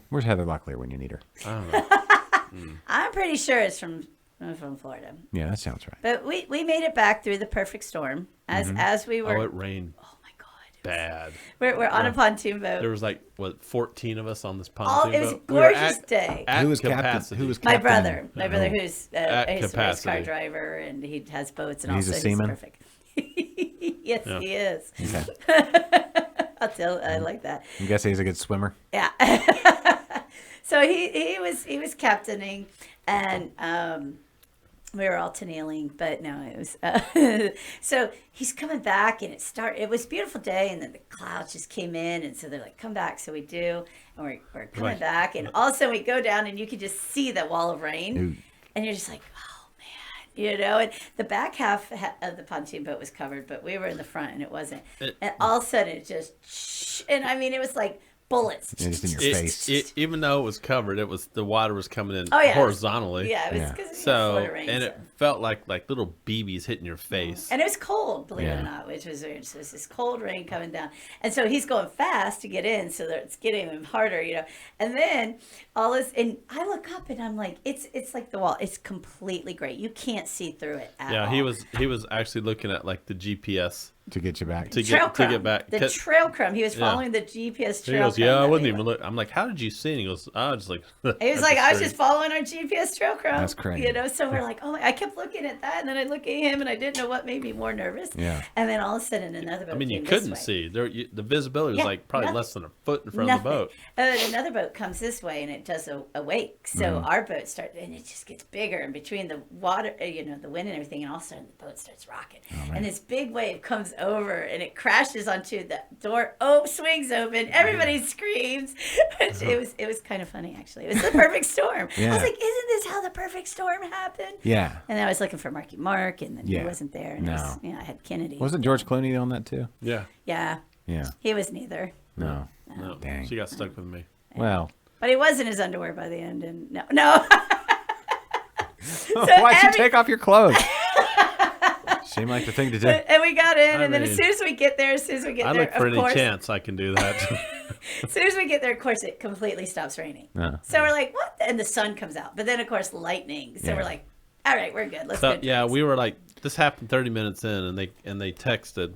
Where's Heather Locklear when you need her? I don't know. I'm pretty sure it's from Florida. Yeah, that sounds right. But we made it back through the perfect storm as we were. Oh, it rained Oh my God. bad. We're on a pontoon boat. There was like, 14 of us on this Oh, pontoon it was a boat. We were gorgeous day. At Who was captain? capacity. Who was My captain? brother, who's At he's a race car capacity. driver, and he has boats, and He's a also seaman? he's perfect. Yes, Yeah. he is. Okay. I like that. I'm guessing he's a good swimmer. Yeah. So he was captaining, and we were all kneeling, but no, it was so he's coming back, and it was a beautiful day, and then the clouds just came in, and so they're like, come back. So we do, and we're coming Right. back, and all of a sudden we go down, and you can just see that wall of rain, Ooh. and you're just like, oh man, and the back half of the pontoon boat was covered, but we were in the front, and it wasn't. And all of a sudden it just, and I mean, it was like bullets. Yeah, just in your face. Even though it was covered, the water was coming in Oh, yeah, it was- horizontally. Yeah, it was Yeah. because So, Florida rain. and so. it felt like little BBs hitting your face. And it was cold, believe it Yeah. or not, which was weird. So it's this cold rain coming down. And so he's going fast to get in, so that it's getting him harder. And then all this, and I look up and I'm like, it's like the wall. It's completely gray. You can't see through it at Yeah, all. he was actually looking at the GPS To get you back. to Trail get crumb. back. The 'Cause trail crumb. He was Yeah. following the GPS he trail goes, crumb. yeah, I that wasn't we even went. look. I'm like, how did you see it? He goes, I was just like. He was like, I was just following our GPS trail crumb. That's crazy. So we're like, oh, I kept looking at that, and then I look at him, and I didn't know what made me more nervous. Yeah. And then all of a sudden, another boat I mean, you came couldn't this way. see. The visibility was Yeah, like probably nothing. less than a foot in front Nothing. of the boat. And then another boat comes this way, and it does a wake. So Mm-hmm. our boat starts, and it just gets bigger, and between the water, the wind and everything, and all of a sudden the boat starts rocking. Oh, And this big wave comes over, and it crashes onto the door. Oh, swings open. Everybody screams. It was kind of funny, actually. It was the perfect storm. I Yeah. was like, isn't this how the perfect storm happened? Yeah. And I was looking for Marky Mark, and then Yeah. he wasn't there. And No. I had Kennedy. Wasn't George Clooney on that too? Yeah. Yeah, Yeah. he was neither. No. No, Dang. she got stuck with me. Well. But he was in his underwear by the end, and no. Why'd you every- take off your clothes? Seemed like the thing to do. And we got in, I and then as mean, soon as we get there, I look for of any course, chance I can do that. as soon as we get there, of course, it completely stops raining. Yeah. So we're like, what? And the sun comes out. But then, of course, lightning. So Yeah. we're like, all right, we're good. Let's So go. yeah, we were like, this happened 30 minutes in, and they texted.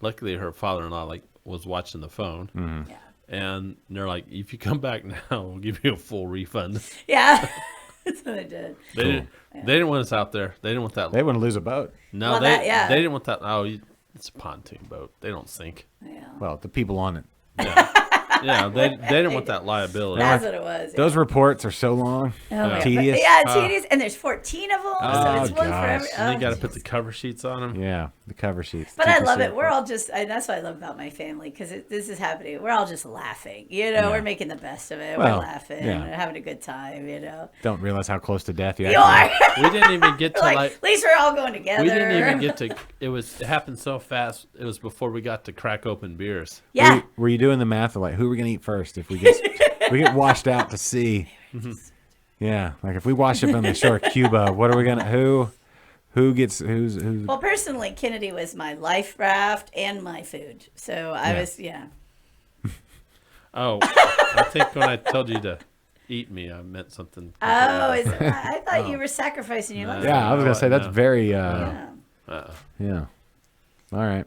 Luckily, her father-in-law was watching the phone, Mm-hmm. Yeah. and they're like, if you come back now, we'll give you a full refund. Yeah. That's what I did. They didn't want us out there. They didn't want that. They wouldn't lose a boat. No, Well, they that- yeah. they didn't want that. Oh, it's a pontoon boat. They don't sink. Yeah. Well, the people on it. Yeah, they didn't want that liability. That's what it was. Those reports are so long. Oh, my God. tedious. Yeah, tedious. And there's 14 of them. Oh, so it's one for gosh. every. And you oh, got to put jeez. the cover sheets on them. Yeah, the cover sheets. But I Keep love the it. We're all just, and that's what I love about my family, because this is happening. We're all just laughing. We're making the best of it. Well, we're laughing. yeah. We're having a good time, Don't realize how close to death you You actually are. We didn't even get to like, at least we're all going together. We didn't even get to. It happened so fast. It was before we got to crack open beers. Yeah. Were you doing the math of like who are we gonna eat first if we get washed out to sea? Yeah, like if we wash up on the shore of Cuba, what are we gonna who gets who's Well, personally, Kennedy was my life raft and my food. So I Yeah. was, Oh, I think when I told you to eat me, I meant something. Oh, I thought you were sacrificing your life. yeah, I was gonna say that's No. very Yeah. yeah. All right.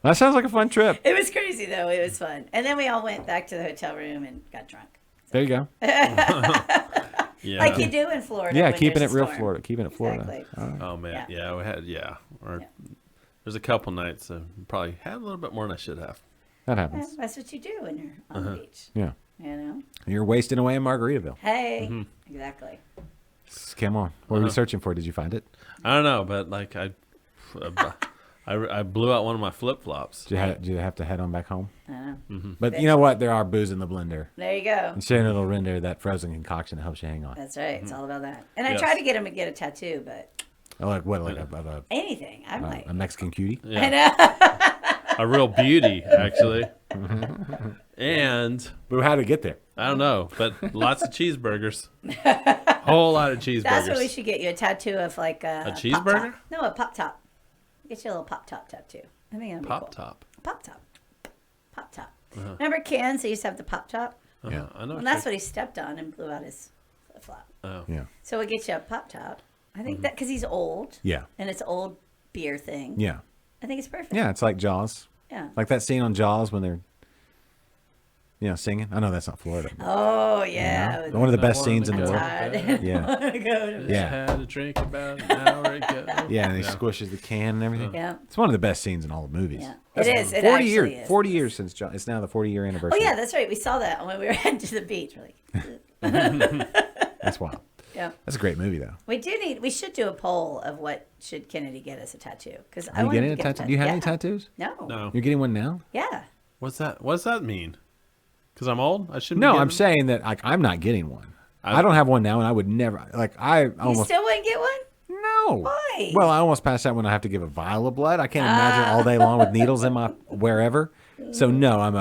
That sounds like a fun trip. It was crazy, though. It was fun. And then we all went back to the hotel room and got drunk. There you go. Yeah. Like you do in Florida. Yeah, when keeping it there's a real storm. Florida. Keeping it Florida. Exactly. All right. Oh man, Yeah. yeah, we had Or Yeah. there's a couple nights probably had a little bit more than I should have. That Yeah, happens. that's what you do when you're on the beach. Yeah. You know? You're wasting away in Margaritaville. Hey, Mm-hmm. exactly. Come on. What were you searching for? Did you find it? I don't know, but like I blew out one of my flip flops. Did you have to head on back home? I don't know. But you know what? There are booze in the blender. There you go. And sharing a little render, that frozen concoction helps you hang on. That's right. It's all about that. And I Yes. tried to get him to get a tattoo, but Oh, like what? Like a anything. I'm like, a Mexican cutie? I know. A real beauty, actually. And But how did it get there? I don't know, but lots of cheeseburgers. Whole lot of cheeseburgers. That's what we should get you, a tattoo of like a Pop cheeseburger? Top. No, a pop top. Get you a little pop top tattoo. I think that'd be Pop cool. top. Pop top. Pop top. Remember cans? They used to have the pop top. Yeah. I know. Well, that's what he stepped on and blew out his flip flop. Oh. Yeah. So we'll get you a pop top. I think that because he's old. Yeah. And it's an old beer thing. Yeah. I think it's perfect. Yeah, it's like Jaws. Yeah. Like that scene on Jaws when they're singing. I know that's not Florida. but, Oh yeah. One of the best I scenes in wanna the go. world. Tired. Yeah. Yeah. Had a drink about an hour ago. Yeah, and he squishes the can and everything. Yeah. It's one of the best scenes in all the movies. Yeah. That's It is. It 40 actually years. is. 40 years since Jaws. It's now the 40-year Oh anniversary. yeah, that's right. We saw that when we were heading to the beach. We're like, That's wild. yeah. That's a great movie, though. We should do a poll of what should Kennedy get as a tattoo because I Are you want getting to a get tattoo? Do you have yeah. any tattoos? No. No. You're getting one now? Yeah. What's that? What's that mean? Because I'm old? I shouldn't No, be I'm getting saying that I'm not getting one. I don't have one now, and I would never. Like I You almost still wouldn't get one? no. Why? Well, I almost passed out when I have to give a vial of blood. I can't imagine all day long with needles in my wherever. So no, I'm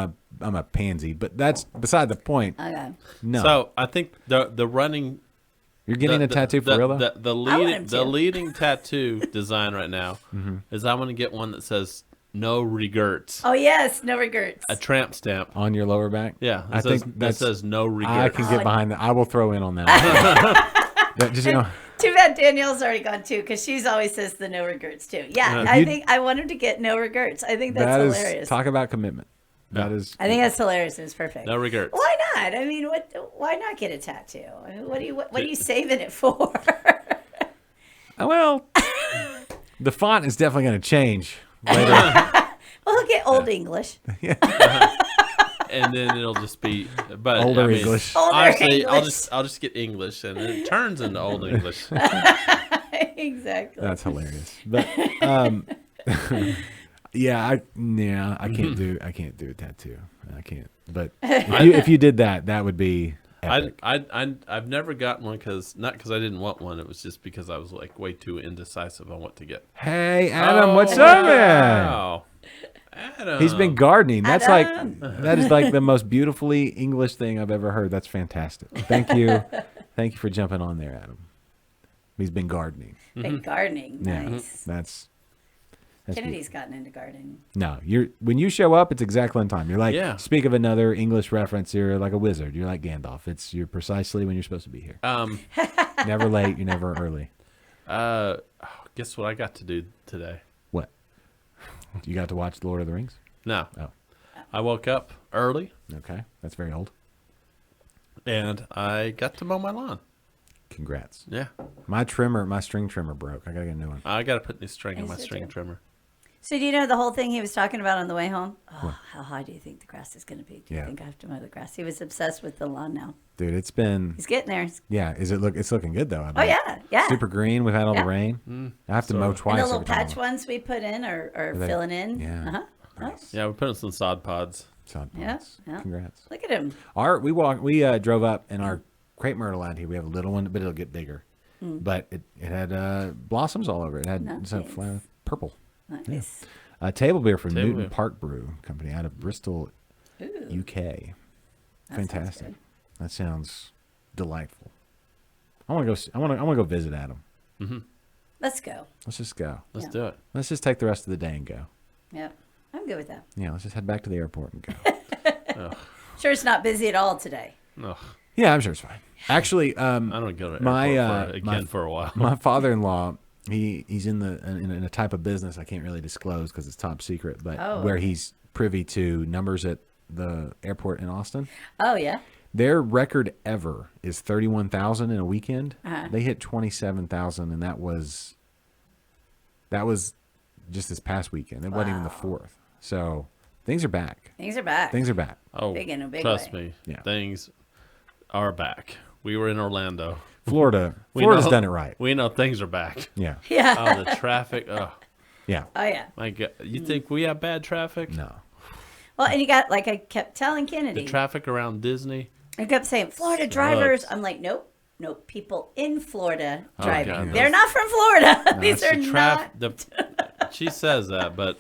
a pansy. But that's beside the point. Okay. No, So I think the running you're getting a tattoo for real though. the want him to. leading tattoo design right now is I want to get one that says no regrets. Oh yes, no regrets. A tramp stamp. On your lower back. Yeah, I think that says no regrets. I can get behind that. I will throw in on that. Just, Too bad Danielle's already gone too, because she's always says the no regrets too. Yeah, I think I want him to get no regrets. I think that's that is hilarious. talk about commitment. That is. I think that's hilarious. It's perfect. No regrets. Why not? I mean, why not get a tattoo? I mean, what are you saving it for? Well, the font is definitely going to change later. Well, he'll get Old English. And then it'll just be but Older I mean, English. Older Honestly, English. I'll just get English and it turns into old English. Exactly. That's hilarious. But I can't do a tattoo. I can't. But if you did that, that would be epic. I've never gotten one not because I didn't want one. It was just because I was like way too indecisive on what to get. Hey, Adam, what's up, man? Wow. Adam. He's been gardening. That's Adam. that is like the most beautifully English thing I've ever heard. That's fantastic. Thank you for jumping on there, Adam. He's been gardening. Been gardening. Yeah, Nice. that's Kennedy's gotten into gardening. no. When you show up, it's exactly on time. You're like, Yeah. speak of another English reference. You're like a wizard. You're like Gandalf. You're precisely when you're supposed to be here. Never late. You're never early. Guess what I got to do today? What? You got to watch The Lord of the Rings? No. Oh, I woke up early okay. That's very old. and I got to mow my lawn. Congrats. Yeah. My string trimmer broke. I gotta get a new one. I got to put new string in Yes, my you string do. trimmer. So do you know the whole thing he was talking about on the way home? Oh, how high do you think the grass is going to be? Do you Yeah. think I have to mow the grass? He was obsessed with the lawn now. Dude, it's been He's getting there. yeah. It's looking good though. I Oh bet. yeah. Super green. We've had all Yeah. the rain. I have to mow And twice. the little every time I patch mow. ones we put in are they- filling in. yeah. Uh-huh. Nice. Yeah, we put in some sod pods. Sod Yeah, pods. yeah. Congrats. Look at him. We drove up in our crepe myrtle out here. We have a little one, but it'll get bigger. But it had blossoms all over it. It had some Nice. flower, purple. Nice. Table beer from Table Newton beer. Park Brew Company out of Bristol, Ooh, UK. that sounds Fantastic. good. That sounds delightful. I want to go. I want to go visit Adam. Let's go. Let's just go. Let's Yeah. do it. Let's just take the rest of the day and go. Yep. I'm good with that. Yeah, let's just head back to the airport and go. Sure, it's not busy at all today. Ugh, Yeah, I'm sure it's fine. Actually, I don't go to the My, airport my- for a while. my father-in-law, he's in a type of business I can't really disclose because it's top secret, but Oh, where okay. he's privy to numbers at the airport in Austin. Oh yeah. Their record ever is 31,000 in a weekend. Uh-huh. They hit 27,000, and that was just this past weekend. It wasn't even the fourth. So things are back. Things are back. Things are back. Oh, Big in a big trust way. me. Yeah. Things are back. We were in Orlando. Florida's We know- done it right. We know things are back. Yeah. Yeah. Oh, the traffic. Oh, Yeah. Oh yeah. Like, you think we have bad traffic? No. Well, and you got like I kept telling The Kennedy. traffic around Disney. I kept saying Florida Sucks. drivers. I'm like, nope. People in Florida driving. God, They're those- not from Florida. These are The not. She says that, but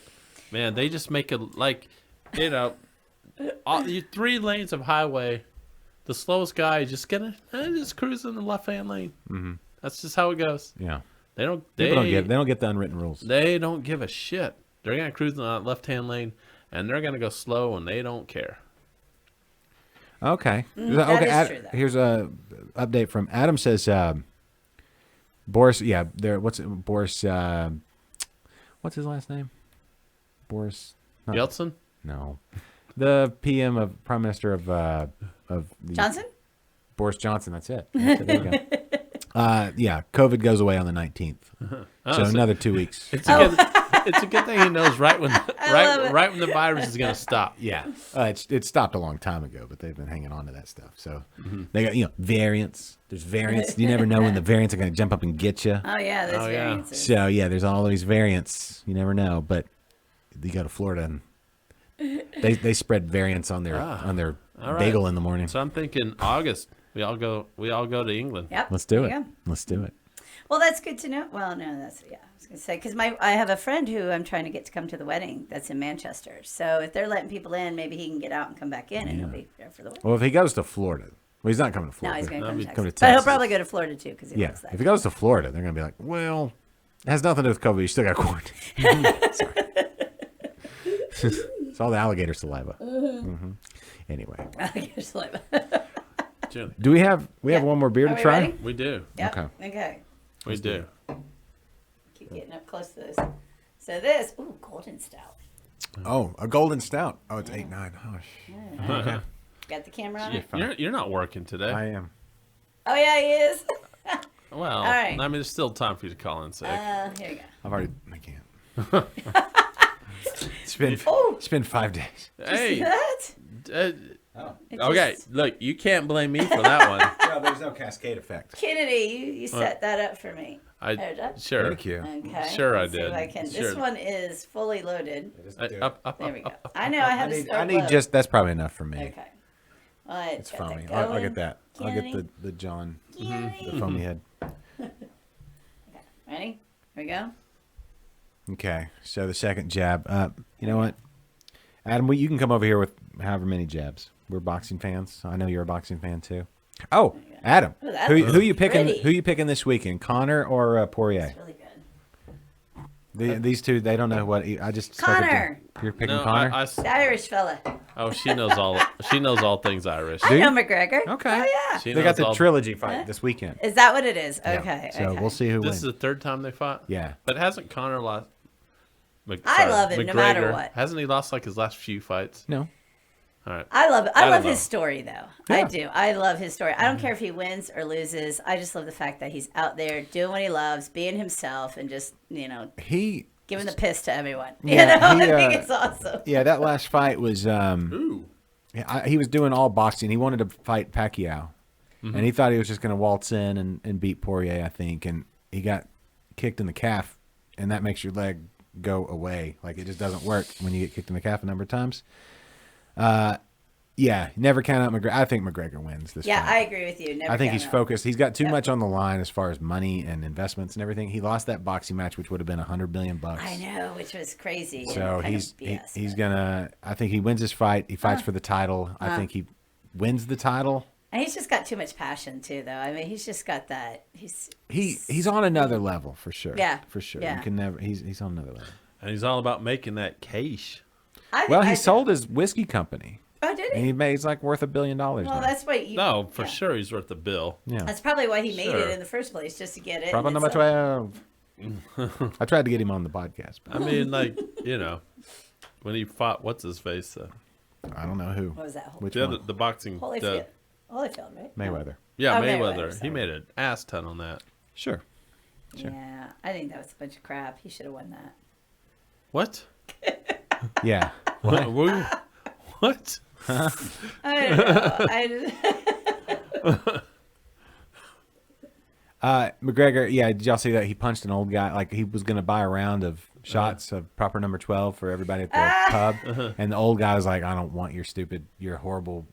man, they just make it like, you 3 lanes of highway. The slowest guy just just cruising the left-hand lane. Mm-hmm. That's just how it goes. Yeah. They don't. People don't get the unwritten rules. They don't give a shit. They're gonna cruise in the left-hand lane, and they're gonna go slow, and they don't care. Okay. that is true, though. Here's a update from Adam. Says Boris. Yeah. Boris? What's his last name? Boris. Not, Yeltsin. No. The PM of Prime Minister of the Johnson? Boris Johnson. That's it. There you go. Yeah. COVID goes away on the 19th. So another 2 weeks. It's a good thing he knows right when the virus is gonna stop. Yeah, it stopped a long time ago, but they've been hanging on to that stuff. So they got variants. There's variants. You never know when the variants are going to jump up and get you. Oh yeah, that's Oh, yeah. variances. So yeah, there's all these variants. You never know, but you go to Florida and they spread variants on their all right. bagel in the morning. So I'm thinking August. We all go to England. Yep. Let's do there it. you go. Let's do it. Well, that's good to know. Well, no, that's I was gonna say because I have a friend who I'm trying to get to come to the wedding. That's in Manchester. So if they're letting people in, maybe he can get out and come back in, and he'll be there for the wedding. Well, if he goes to Florida, he's not coming to No, Florida. he's going to come to Come Texas. to But he'll Texas. probably go to Florida too because he Yeah, loves that. if he goes to Florida, they're going to be like, well, it has nothing to do with COVID. You still got quarantine. Sorry. It's all the alligator saliva. Mm-hmm. Anyway, Just like- Julie, do we have Yeah. one more beer Are to we try? ready? we do. Yep. Okay. Okay. We do. Keep getting up close to this. So this, golden stout. Oh, a golden stout. Oh, it's 8.9. Oh, okay. Got the camera on it? You're not working today. I am. Oh yeah, he is. Well, All right. I mean, there's still time for you to call in sick. Here you go. I've already. I can't. It's been 5 days. Hey, That? It okay, just- look, you can't blame me for that one. No, there's no cascade effect. Kennedy, you set that up for me. I There, Dad. sure. Thank you. Okay. Sure I Let's see if did. I can. Sure. This one is fully loaded. Up. There we go. I know I have to I need just. That's probably enough for me. Okay. Well, It's foamy. I'll get that. I'll get Kennedy? the John, Kennedy. the foamy head. Ready? Here we go. Okay, so the second jab. You know what, Adam? You can come over here with however many jabs. We're boxing fans. I know you're a boxing fan too. Oh, Adam, Ooh, that who looks you picking? pretty. Who you picking this weekend? Connor or Poirier? Really good. These two, they don't know what. I just spoke with them. Connor. You're picking No, Connor. The Irish fella. she knows all. She knows all things Irish. I know McGregor. Okay. Oh yeah. She They got knows the all- trilogy fight this weekend. Is that what it is? Yeah. Okay. So okay. we'll see who This wins. is the third time they fought. Yeah. But hasn't Connor lost? I love him no matter McGregor, what. Hasn't he lost like his last few fights? No. All right. I love it. I I love don't his know. story though. Yeah. I do. I love his story. I don't care if he wins or loses. I just love the fact that he's out there doing what he loves, being himself, and just He. giving the piss to everyone. Yeah, he, I think it's awesome. Yeah, that last fight was. Ooh. He was doing all boxing. He wanted to fight Pacquiao, Mm-hmm. and he thought he was just going to waltz in and beat Poirier, I think. And he got kicked in the calf, and that makes your leg go away. Like, it just doesn't work when you get kicked in the calf a number of times. Yeah, never count out McGregor. I think McGregor wins this Yeah, fight. I agree with you. Never I think count he's out. focused. He's got too Yep. much on the line as far as money and investments and everything. He lost that boxing match, which would have been $100 billion. I know, which was crazy. and So kind of he's BS, but- gonna. I think he wins his fight. He fights for the title. I think he wins the title. And he's just got too much passion too, though. I mean, he's just got that. He's on another level for sure. Yeah, for sure. yeah. You can never. He's on another level. And he's all about making that cash. Well, he sold his whiskey company, Oh, did and he? he made he's like worth $1 billion. Well, now. that's what you. No, for yeah. sure he's worth the bill. Yeah, That's probably why he made Sure. it in the first place, just to get it. problem and number it's 12. I tried to get him on the podcast, but I mean, like, when he fought, what's his face? I don't know who. What was that? Which The one? other, the boxing. Holyfield. Holyfield, right? Mayweather. Yeah, Oh, Mayweather. Mayweather, He sorry. made an ass ton on that. Sure. Sure. Yeah, I think that was a bunch of crap. He should have won that. What? Yeah. What? What? I don't know. I McGregor, yeah, did y'all see that he punched an old guy? Like he was going to buy a round of shots of proper number 12 for everybody at the pub, and the old guy was like, "I don't want your horrible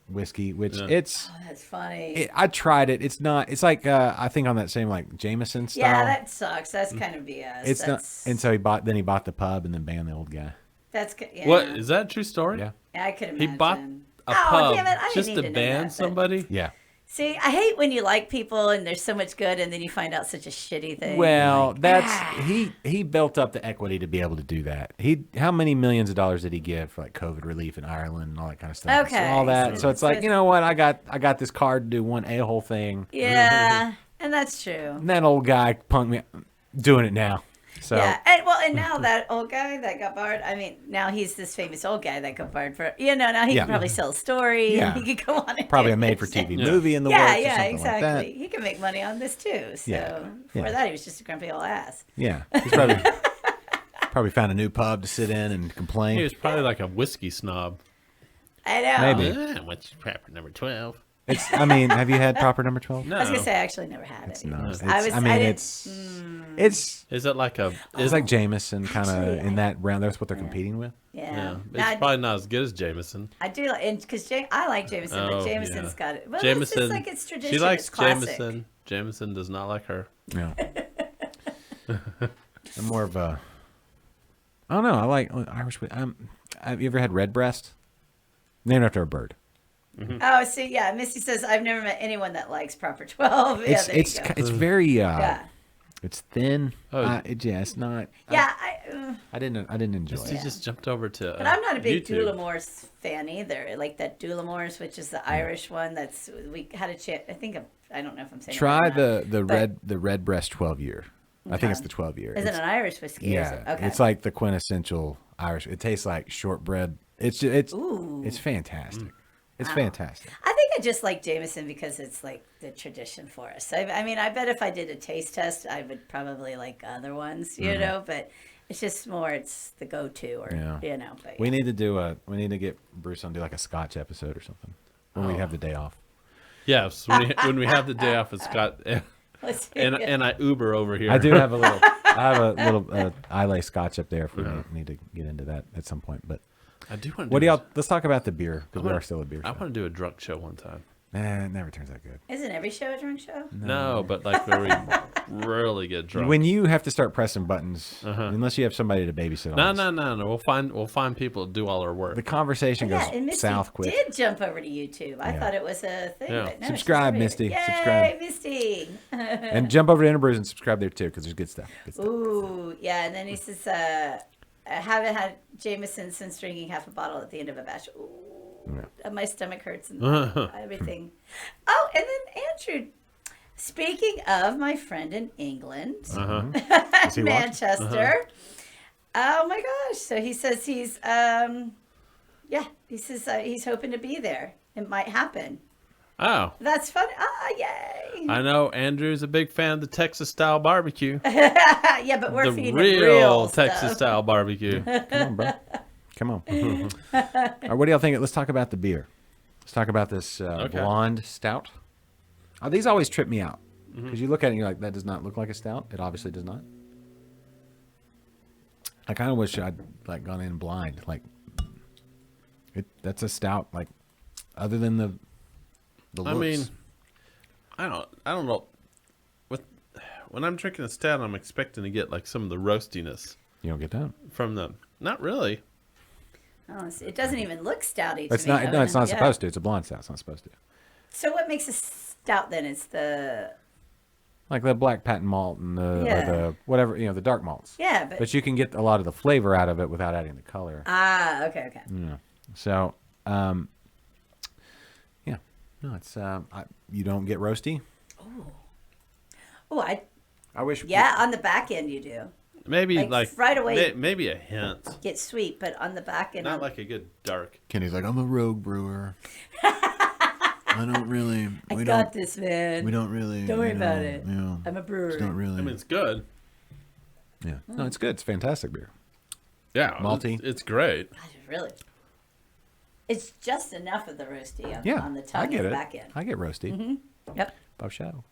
whiskey," which it's. Oh, that's funny. I tried it. It's not. It's like I think on that same like Jameson style. Yeah, that sucks. That's kind of BS. It's not. That's, And so he bought the pub and then banned the old guy. yeah. What is that a true story? Yeah. I could He imagine. bought a Oh, pub damn it, I just didn't to need to know ban that, but- somebody. Yeah. See, I hate when you like people and there's so much good, and then you find out such a shitty thing. Well, Like, that's he built up the equity to be able to do that. How many millions of dollars did he give for like COVID relief in Ireland and all that kind of stuff? Okay, So all that. so So it's like, you know what? I got this card to do one a-hole thing. Yeah, and that's true. And that old guy punked me doing it now. So Yeah, and now that old guy that got barred, I mean, now he's this famous old guy that got barred for, now he Yeah. can probably sell a story. Yeah. And he could go on. And probably do a made for it. TV Yeah. movie in the Yeah, works or yeah, something exactly. like that. He can make money on this too. So Yeah. before Yeah. that, he was just a grumpy old ass. Yeah. He's probably found a new pub to sit in and He complain. was probably like a whiskey snob. I know. Maybe. What's proper number 12? I mean, have you had proper number 12? No. I was gonna say I actually never had it. No. It's- It's Is it like a? it's like Jameson kind Actually, of in that round. That's what they're competing with. Yeah, Yeah, Now, it's probably not as good as Jameson. I do, and because I like Jameson, Oh, but Jameson's yeah. got it. Well, Jameson. it's like it's tradition. She likes it's classic. Jameson. Jameson does not like her. Yeah. I'm more of a. I don't know. I like Irish. Have you ever had Redbreast? Named after a bird. Oh, see, yeah, Misty says I've never met anyone that likes Proper 12. Yeah, there you go. It's very Yeah. it's thin. Oh. It's not. Yeah, I didn't enjoy He it. just jumped over to. but I'm not a big YouTube. Doulamores fan either. Like that Doulamores, which is the Irish one. We had a chance. I don't know if I'm saying. Try it right or not, the Redbreast 12 year. I think it's the 12 year. Is it an Irish whiskey? Or is Yeah, it? Okay. it's like the quintessential Irish. It tastes like shortbread. It's Ooh. it's fantastic. It's fantastic. I think I just like Jameson because it's like the tradition for us. I mean, I bet if I did a taste test, I would probably like other ones, you know. But it's just more, it's the go-to, or Yeah. you know. But We need to get Bruce on do like a Scotch episode or something when we have the day off. Yes, when we have the day off, it's got Let's see. and I Uber over here. I do have a little Islay Scotch up there if we need to get into that at some point. But I do want. what do y'all? Let's talk about the beer because we are still a beer I show. want to do a drunk show one time. It never turns out good. Isn't every show a drunk show? No, but like where we really get drunk. When you have to start pressing buttons, unless you have somebody to babysit on. No. We'll find people to do all our work. The conversation goes Yeah, and Misty south quick. did jump over to YouTube. I Yeah. thought it was a thing. Yeah. But no, Subscribe, she's Misty. Yay, Subscribe. Misty. And jump over to Interbrews and subscribe there too because there's good stuff. Good stuff. Ooh, yeah. And then he says, I haven't had Jameson since drinking half a bottle at the end of a batch. Ooh, my stomach hurts and everything. Oh, and then Andrew, speaking of my friend in England, Is he watching? Manchester. Oh my gosh! So he says he says he's hoping to be there. It might happen. Oh, That's fun. Ah, yay! I know Andrew's a big fan of the Texas style barbecue. Yeah, but we're The feeding real stuff. Texas style barbecue. Come on, bro. Come on. All right, what do y'all think? Let's talk about the beer. Let's talk about this blonde stout. These always trip me out because you look at it and you're like, that does not look like a stout. It obviously does not. I kind of wish I'd like gone in blind. Like, that's a stout. Like, other than the looks. I mean, I don't know. When I'm drinking a stout, I'm expecting to get like some of the roastiness you don't get that. from them. Not really. Oh, it doesn't even look stouty to It's me. not. No, it's not supposed to. It's a blonde stout. It's not supposed to. So what makes a stout then? It's the Like the black patent malt and or the whatever, the dark malts. yeah, but But you can get a lot of the flavor out of it without adding the color. okay. Yeah. So, yeah. No, it's you don't get roasty. Oh, I wish. on the back end you do Maybe Like, like right away- Maybe a hint. get sweet, but on the back end, Not like a good dark. Kenny's like, I'm a rogue brewer. I don't really. I got this, man. We don't really. Don't worry about it. Yeah. I'm a brewer. It's not really. I mean, it's good. yeah. No, it's good. It's fantastic beer. Yeah, Malty. It's great. God, really. It's just enough of the roasty on, Yeah. on the tongue I get and it. the back end. I get roasty. Yep. Both show.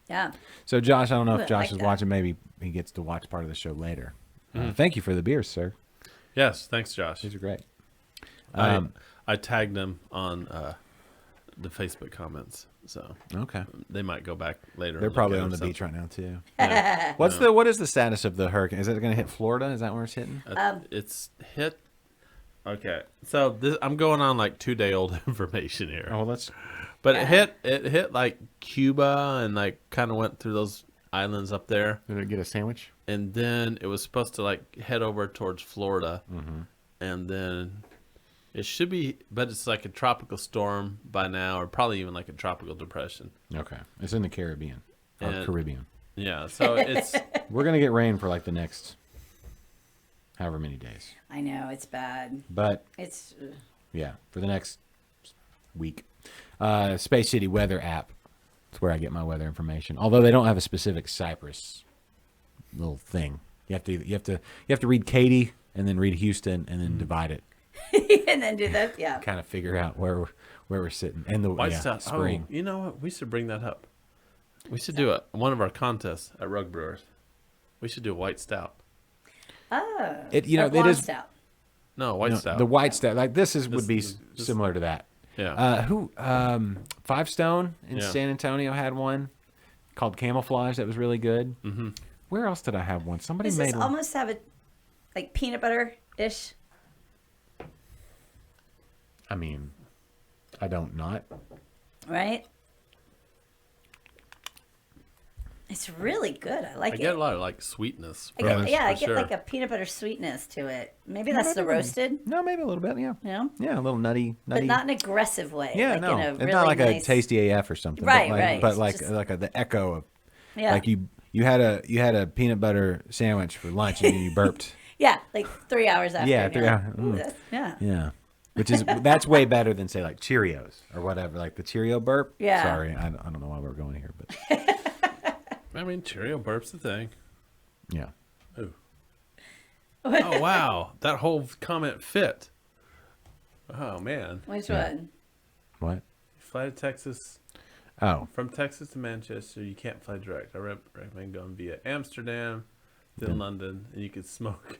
Yeah. So Josh, I don't know Ooh, if I Josh like is that. watching. Maybe he gets to watch part of the show later. Thank you for the beers, sir. Yes, thanks, Josh. These are great. I tagged them on the Facebook comments, so Okay. they might go back later. They're and look probably at on them, the beach right now too. Yeah. What is the status of the hurricane? Is it going to hit Florida? Is that where it's hitting? It's hit. Okay, so I'm going on like 2-day-old information here. Oh, well, let's. But it hit like Cuba and like kind of went through those islands up there, Did it get a sandwich? and then it was supposed to like head over towards Florida, and then it should be, but it's like a tropical storm by now, or probably even like a tropical depression. Okay, it's in the Caribbean. And- Caribbean. Yeah, so it's We're gonna get rain for like the next, however many days. I know it's bad. But It's yeah, for the next week. Space City weather app. That's where I get my weather information. Although they don't have a specific Cyprus little thing. You have to read Katy and then read Houston and then divide it. and then do that. Yeah. Kind of figure out where we're sitting. And the white stout. spring. Oh, you know what? We should bring that up. We should do one of our contests at Rug Brewers. We should do a white stout. Oh. It Or blonde stout. No, white no, stout. the white stout. Like would be this- similar to that. Yeah. Five Stone in Yeah. San Antonio had one called Camouflage that was really good. Mm-hmm. Where else did I have one? Somebody Does made this one. almost have a like peanut butter ish? I mean, I don't not. Right? It's really good. I like I it. get a lot of like sweetness. I From get, it, yeah, I for get sure. like a peanut butter sweetness to it. Maybe that's the roasted, No, maybe a little bit. Yeah. you know, Yeah, a little nutty. but not in an aggressive way. Yeah, like no, in a it's really not like nice, a tasty AF or something. Right, but like, right. But It's like just- the echo of Yeah, like you had a peanut butter sandwich for lunch and then you burped. yeah, like 3 hours after. Yeah, and 3 you're hours. like, "Ooh, that's- yeah. Yeah. That's way better than say like Cheerios or whatever, like the Cheerio burp. Yeah. Sorry, I don't know why we're going here, but I mean, Cheerio burp's the thing. yeah. Ooh. Oh wow, that whole comment fit. Oh man, Which one? What? fly to Texas. Oh, From Texas to Manchester, you can't fly direct. I recommend going via Amsterdam, then London, and you can smoke.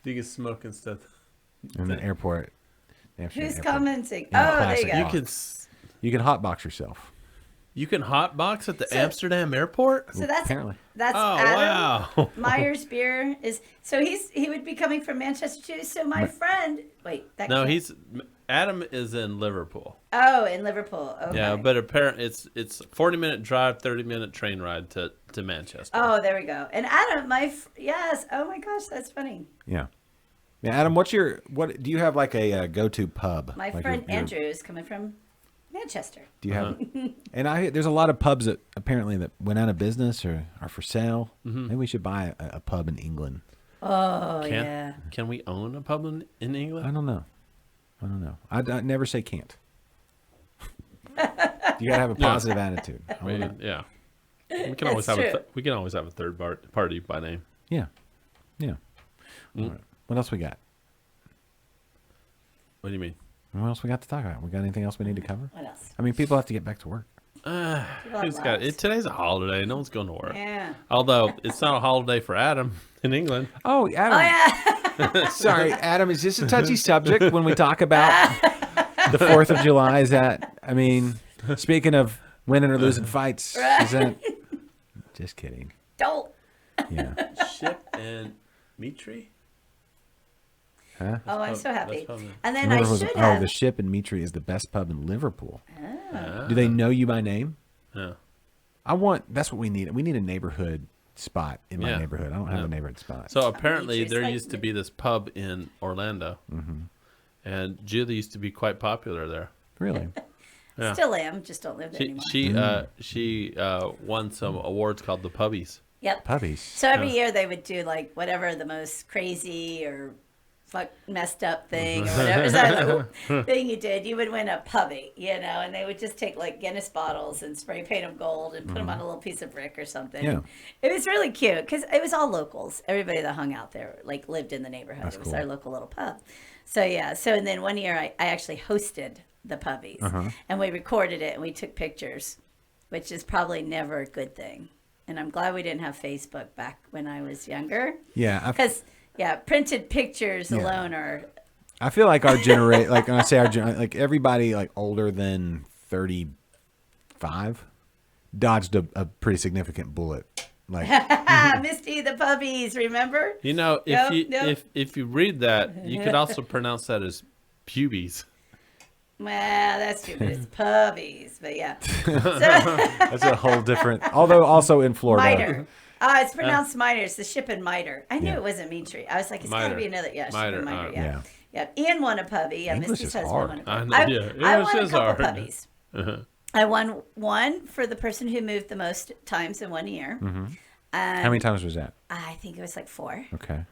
You can smoke instead. in the airport. Amsterdam Who's airport. commenting? Yeah, Oh, there classic. you go. You Box. can You can hotbox yourself. you can hotbox at the Amsterdam airport. So that's Apparently. that's Oh Adam. wow! Myers beer is so he would be coming from Manchester too. So my friend, wait, that No, can't- Adam is in Liverpool. oh in Liverpool. Okay. Yeah, but apparently it's 40-minute drive, 30-minute train ride to Manchester. Oh, there we go. And Adam, yes. Oh my gosh, that's funny. Yeah. Yeah, Adam, what do you have like a go-to pub? My Like friend your- Andrew is coming from Manchester. Do you have? And there's a lot of pubs that apparently that went out of business or are for sale. Maybe we should buy a pub in England. Oh yeah. Can we own a pub in England? I don't know. I never say can't. You gotta have a positive attitude. I mean, yeah. We can That's always have true. we can always have a third party by name. Yeah. All right. What else we got? What do you mean? What else we got to talk about? We got anything else we need to cover? What else? I mean, people have to get back to work. People have Who's got lives. today's a holiday. No one's going to work. Yeah. Although it's not a holiday for Adam in England. Oh, Adam. Oh yeah. Sorry, Adam. Is this a touchy subject when we talk about the 4th of July? Is that? I mean, speaking of winning or losing fights, is that? Just kidding. Don't. Yeah. Ship and Mitri? Huh? Oh, I'm so happy. that's probably- And then I Liverpool's- should oh, have. the Ship in Mitri is the best pub in Liverpool. Oh. Do they know you by name? Yeah. That's what we need. We need a neighborhood spot in my Yeah. neighborhood. I don't have Yeah. a neighborhood spot. So apparently Mitri's there like used to be this pub in Orlando. And Julie used to be quite popular there. Really? Yeah. Still am, just don't live there anymore. She won some awards called the Pubbies. Yep. Puppies. So every year they would do like whatever the most crazy or messed up thing or whatever thing you did, you would win a puppy, and they would just take like Guinness bottles and spray paint them gold and put them on a little piece of brick or something. Yeah. It was really cute because it was all locals. Everybody that hung out there like lived in the neighborhood. That's It was cool. our local little pub. So yeah. So and then one year I actually hosted the puppies and we recorded it and we took pictures, which is probably never a good thing. and I'm glad we didn't have Facebook back when I was younger. Yeah, Because, printed pictures alone are. I feel like our generation, like when I say like everybody like older than 35 dodged a pretty significant bullet. Like Misty the puppies, remember? You know, if you read that, you could also pronounce that as pubes. Well, that's true, but it's puppies. But yeah. that's a whole different. Although also in Florida. Miter. It's pronounced miter. It's the ship in miter. I knew it wasn't Mean Tree. I was like, it's got to be another. Yeah, ship in miter. Yeah. Yeah. Ian won a puppy. Yeah, English Misty's is husband hard. won a I puppy. know, yeah. I English won a is couple hard. puppies. I won one for the person who moved the most times in 1 year. How many times was that? I think it was like 4. Okay.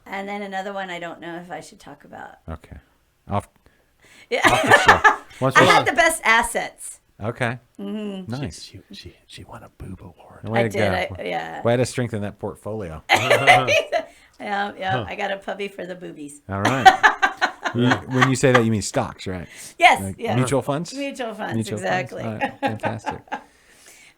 And then another one I don't know if I should talk about. Okay. Off. Yeah. Once I we- had the best assets. Okay. Nice. She won a boob award. Way I to did. go. Yeah. Way to strengthen that portfolio. Yeah. I got a puppy for the boobies. All right. When you say that, you mean stocks, right? Yes. Like yeah. mutual funds? Mutual funds. Mutual funds. Exactly. All right. Fantastic.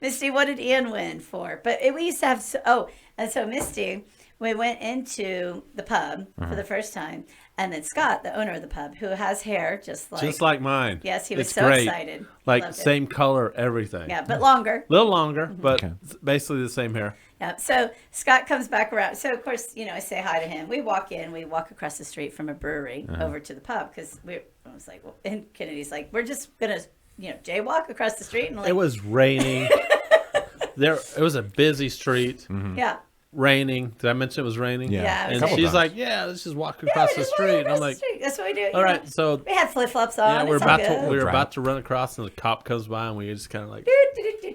Misty, what did Ian win for? But we used to have, and so Misty, we went into the pub for the first time. And then Scott, the owner of the pub, who has hair just like mine. Yes, he was It's so great. excited. Like Loved it. same color, everything. Yeah, but longer. A little longer, but Okay. it's basically the same hair. Yeah. So Scott comes back around. So of course, I say hi to him. We walk across the street from a brewery over to the pub because I was like, well, and Kennedy's like, we're just gonna, jaywalk across the street and like, It was raining. It was a busy street. yeah. Raining. Did I mention it was raining? Yeah. Yeah, it was And Couple she's times. like, "Yeah, let's just walk across the street." And I'm like, that's what we do. "All right." So We had flip flops on. yeah, we're it's all about good. to we were Drought. about to run across, and the cop comes by, and we just kind of like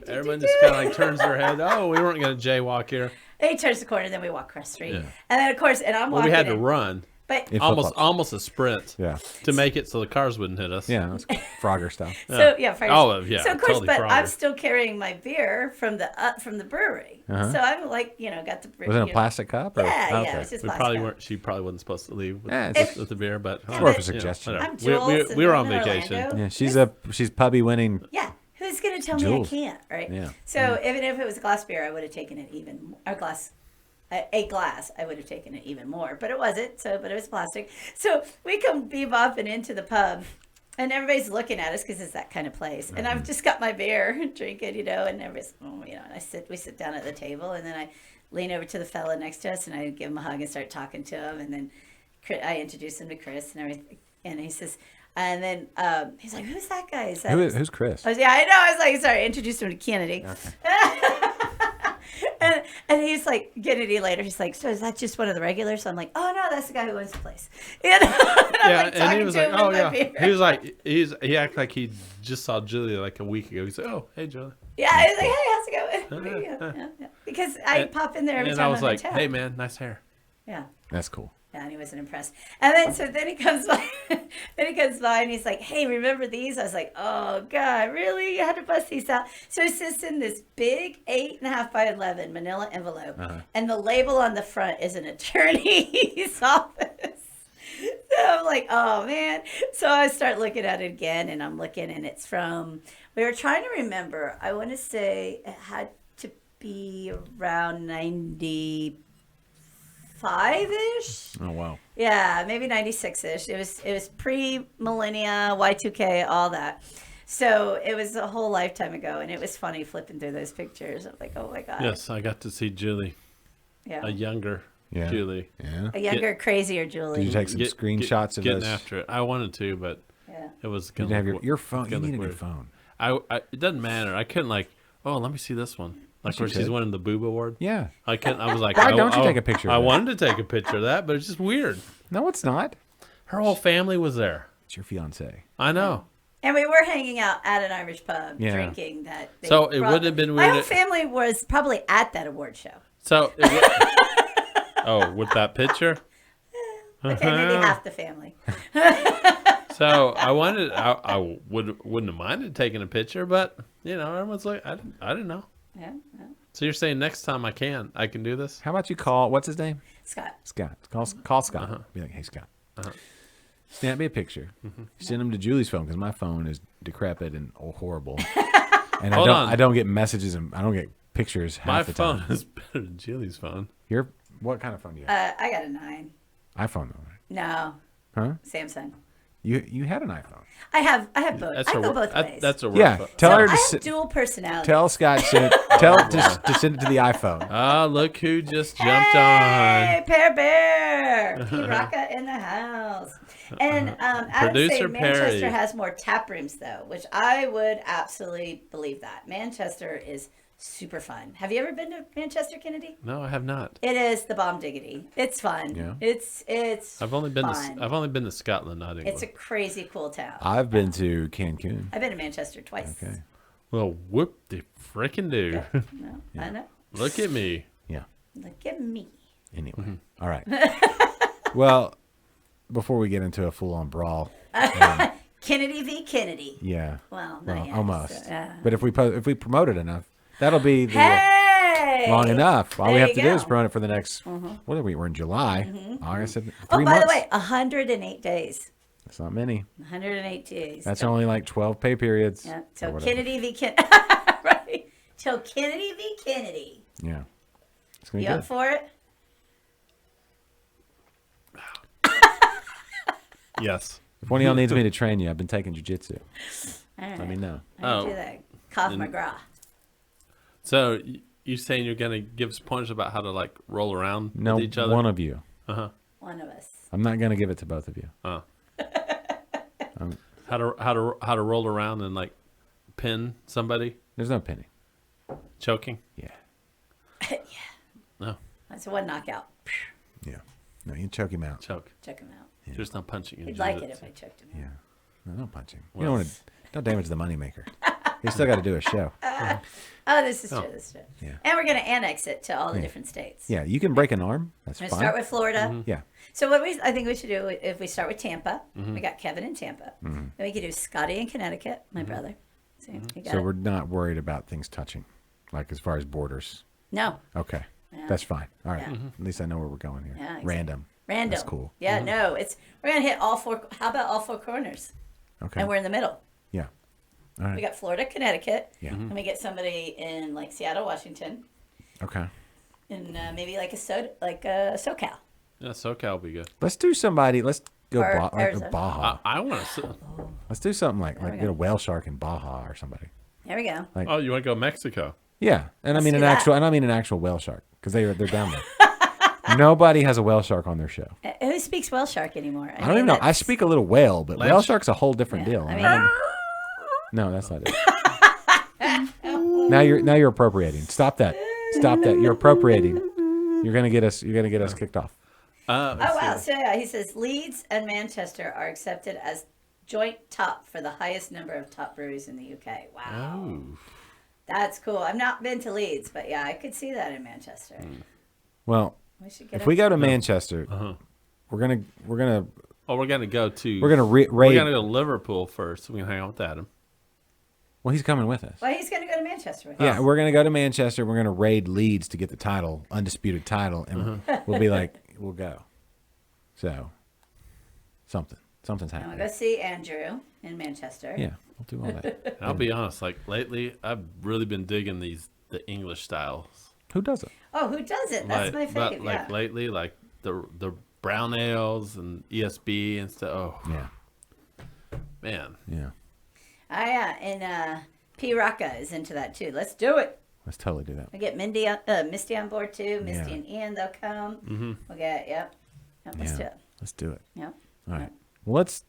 everyone just kind of like turns their head. Oh, we weren't gonna jaywalk here. He turns the corner, then we walk across the street, Yeah. and then of course, and I'm Well, walking. we had to in, run but If- almost a sprint Yeah. to make it so the cars wouldn't hit us. Yeah. That's Frogger style. so yeah, Friday. Oh, yeah, So of course, totally but I'm Frogger. still carrying my beer from the brewery. Uh-huh. So I'm like, got the. Was it a plastic cup? Or? Yeah, Okay. yeah. It was just We plastic probably cup. weren't. She probably wasn't supposed to leave with, Yeah, it's with the beer, but It's worth a but- suggestion. whatever. I'm Jules. We were on and we're in vacation. Orlando. Yeah, she's puppy winning. Yeah. Who's gonna tell Jules. me I can't? Right. Yeah. So even if it was a glass beer, I would have taken it even a glass. A glass, I would have taken it even more, but it wasn't. But it was plastic. So we come bebopping into the pub, and everybody's looking at us because it's that kind of place. And I've just got my beer, and drinking, and everybody's, and we sit down at the table, and then I lean over to the fella next to us, and I give him a hug and start talking to him, and then I introduce him to Chris and everything, and he says, and then he's like, "Who's that guy?" Is that Who's Chris? I know. I was like, sorry, I introduced him to Kennedy. And he's like, Kennedy later, he's like, so is that just one of the regulars? So I'm like, oh, no, that's the guy who owns the place. And I'm Yeah, like, and he talking was to like, him "Oh with my yeah." beer. He was like, he acted like he just saw Julia like a week ago. He's like, "Oh, hey, Julia." Yeah, I was like, hey, how's it going? Yeah. Because I pop in there every And time I was I'm like, in town. "Hey, man, nice hair." Yeah. That's cool. Yeah, and he wasn't impressed. And then he comes by, and he's like, "Hey, remember these?" I was like, "Oh God, really? You had to bust these out?" So it's just in this big 8.5 by 11 Manila envelope, and the label on the front is an attorney's office. So I'm like, "Oh man!" So I start looking at it again, and I'm looking, and it's from. We were trying to remember. I want to say it had to be around 95-ish. Oh wow. Yeah, maybe 96-ish. It was pre-millennia, Y2K, all that. So it was a whole lifetime ago, and it was funny flipping through those pictures. I'm like, oh my God. Yes, I got to see Julie, Yeah. a younger Yeah. Julie, Yeah. A younger, crazier Did Julie. you take some screenshots of getting those? after it. I wanted to, but Yeah. it was You gonna didn't have look- your phone. You gonna need a look good weird. phone. It doesn't matter. I couldn't let me see this one. Like Yes, you where she's could. winning the Boob Award. Yeah. I couldn't. I was like, Why don't you take a picture of I that? wanted to take a picture of that, but it's just weird. No, it's not. Her whole family was there. It's your fiance. I know. And we were hanging out at an Irish pub, Yeah. drinking that. they So it brought- wouldn't have been My weird whole if- family was probably at that award show. So, oh, with that picture. Okay, maybe half the family. So I wouldn't have minded taking a picture, but everyone's like, I didn't know. Yeah. Yeah. So you're saying next time I can do this? How about you call? What's his name? Scott. Scott. Call Scott. Be like, hey Scott. Snap me a picture. Send him to Julie's phone because my phone is decrepit and horrible. And Hold on. I don't get messages and I don't get pictures half My the phone time. is better than Jilly's phone. What kind of phone do you have? I got a 9. iPhone, though, right? No, Huh? Samsung. You had an iPhone. I have both. That's I a go work- both that- ways. That's a work Yeah, phone. tell her I to have dual personality. tell Scott to send it to the iPhone. Ah, look who just jumped Hey, on. Pear Bear, P. Rocka in the house. And Adam Producer saying Manchester Perry. has more tap rooms though, which I would absolutely believe that. Manchester is super fun. Have you ever been to Manchester, Kennedy? No, I have not. It is the bomb diggity. It's fun. Yeah. It's I've only been fun. to I've only been to Scotland, not England. It's a crazy cool town. I've been to Cancun. I've been to Manchester twice. Okay. Well, whoop the frickin' do. No, I know. Look at me. Yeah. Look at me. Anyway. All right. Well, before we get into a full-on brawl, Kennedy v. Kennedy. yeah. Well, not yet, almost. so, But if we promote it enough, that'll be the, Hey! long enough. All we There have you to do is go. promote it for the next. What are we? We're in July. August. 3 Oh, by months. the way, 108 days. That's not many. 108 days. That's only like 12 pay periods. Yeah, or till whatever. Kennedy v. Kennedy. Right. Till Kennedy v. Kennedy. Yeah. It's gonna be You good. up for it? Yes. If one of y'all needs me to train you, I've been taking jujitsu. All right. Let me know. I Oh. do that. Cough McGraw. So you saying you're gonna give us pointers about how to like roll around No, with each other? one of you. One of us. I'm not gonna give it to both of you. How to roll around and like pin somebody, There's no pinning. choking? Yeah. No, That's one knockout. Yeah. No, you choke him out. choke. Check him out. Just not punching. He'd like it if I choked him out. Yeah. No, don't punch him. You don't want to. Don't damage the moneymaker. You still got to do a show. Oh, this is true. This is true. Yeah. And we're going to annex it to all the different states. Yeah, you can break an arm. That's We're fine. going to start with Florida. Yeah. So what I think we should do, if we start with Tampa, we got Kevin in Tampa. Then we could do Scotty in Connecticut, my brother. See, you got So it? we're not worried about things touching, like as far as borders. No. Okay. Yeah. That's fine. All right. Yeah. At least I know where we're going here. Yeah, exactly. Random. Random. That's cool. Yeah, no, we're gonna hit all four. How about all four corners? Okay. And we're in the middle. Yeah. All We right. got Florida, Connecticut. Yeah. And we get somebody in like Seattle, Washington, Okay. and maybe like SoCal. Yeah, SoCal will be good. Let's do somebody. Let's go Or like Arizona. Baja. I want to. Let's do something like we get go. a whale shark in Baja or somebody. There we go. Like Oh, you want to go Mexico? yeah, and I Let's mean do an that. actual. And I mean an actual whale shark because they're down there. Nobody has a whale shark on their show. Who speaks whale shark anymore? I don't even know. I speak a little whale, but whale Lance- shark's a whole different deal. I mean, No, that's not it. now you're appropriating. Stop that. Stop that. You're appropriating. You're gonna get us kicked off. oh wow! So yeah, he says Leeds and Manchester are accepted as joint top for the highest number of top breweries in the UK. Wow, Oh, that's cool. I've not been to Leeds, but yeah, I could see that in Manchester. Well, We should get if we a- go to Manchester, we're gonna oh, we're gonna go to. we're gonna We're raid. gonna go to Liverpool first. So we can hang out with Adam. Well, he's coming with us. Well, he's going to go to Manchester with Yeah, us. we're gonna go to Manchester. We're gonna raid Leeds to get the title, undisputed title, and we'll be like, we'll go. So, something's And we'll happening. go see Andrew in Manchester. Yeah, we'll do all that. And I'll be honest. Like lately, I've really been digging the English styles. Who doesn't? Oh, who does it? That's my But favorite. like Yeah. lately, like the brown ales and ESB and stuff. Oh Yeah, man, yeah. And P. Rocka is into that too. Let's do it. Let's totally do that. We get Misty on board too. Misty Yeah. and Ian, they'll come. We'll get, yep. Let's do Yeah, it. let's do it. Yep. All right. Well, let's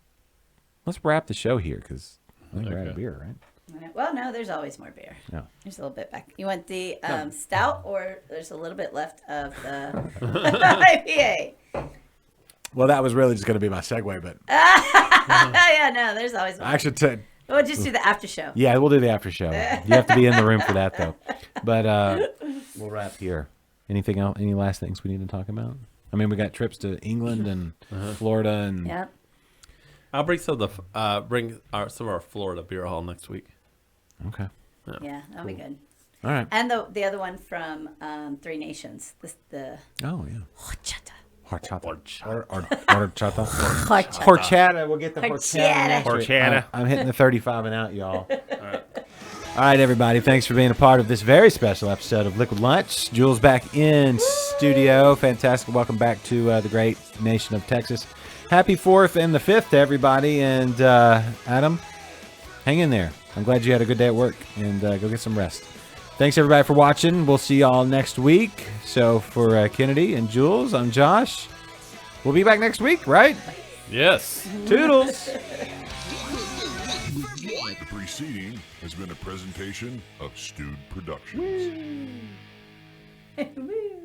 wrap the show here because I think we're out of Okay. beer, right? Well, no, there's always more beer. No. There's a little bit back. You want the stout, or there's a little bit left of the IPA? Well, that was really just going to be my segue, but Yeah, no, there's always more. I actually, We'll just do the after show. yeah, we'll do the after show. You have to be in the room for that, though. But we'll wrap here. Anything else? Any last things we need to talk about? I mean, we got trips to England and Florida, and Yep. I'll bring some of some of our Florida beer hall next week. okay, Yeah, that'll be good. all right. And the other one from Three Nations. The Oh yeah, horchata. horchata, Horchata. horchata, Horchata. horchata. We'll get the horchata. Horchata. next week. Horchata. I'm hitting the 35 and out, y'all. All right. All right, everybody. Thanks for being a part of this very special episode of Liquid Lunch. Jules back in studio. Fantastic. Welcome back to the great nation of Texas. Happy 4th and the 5th to everybody. And Adam, hang in there. I'm glad you had a good day at work, and go get some rest. Thanks, everybody, for watching. We'll see y'all next week. So for Kennedy and Jules, I'm Josh. We'll be back next week, right? Yes. Toodles. The preceding has been a presentation of Stewed Productions. Woo.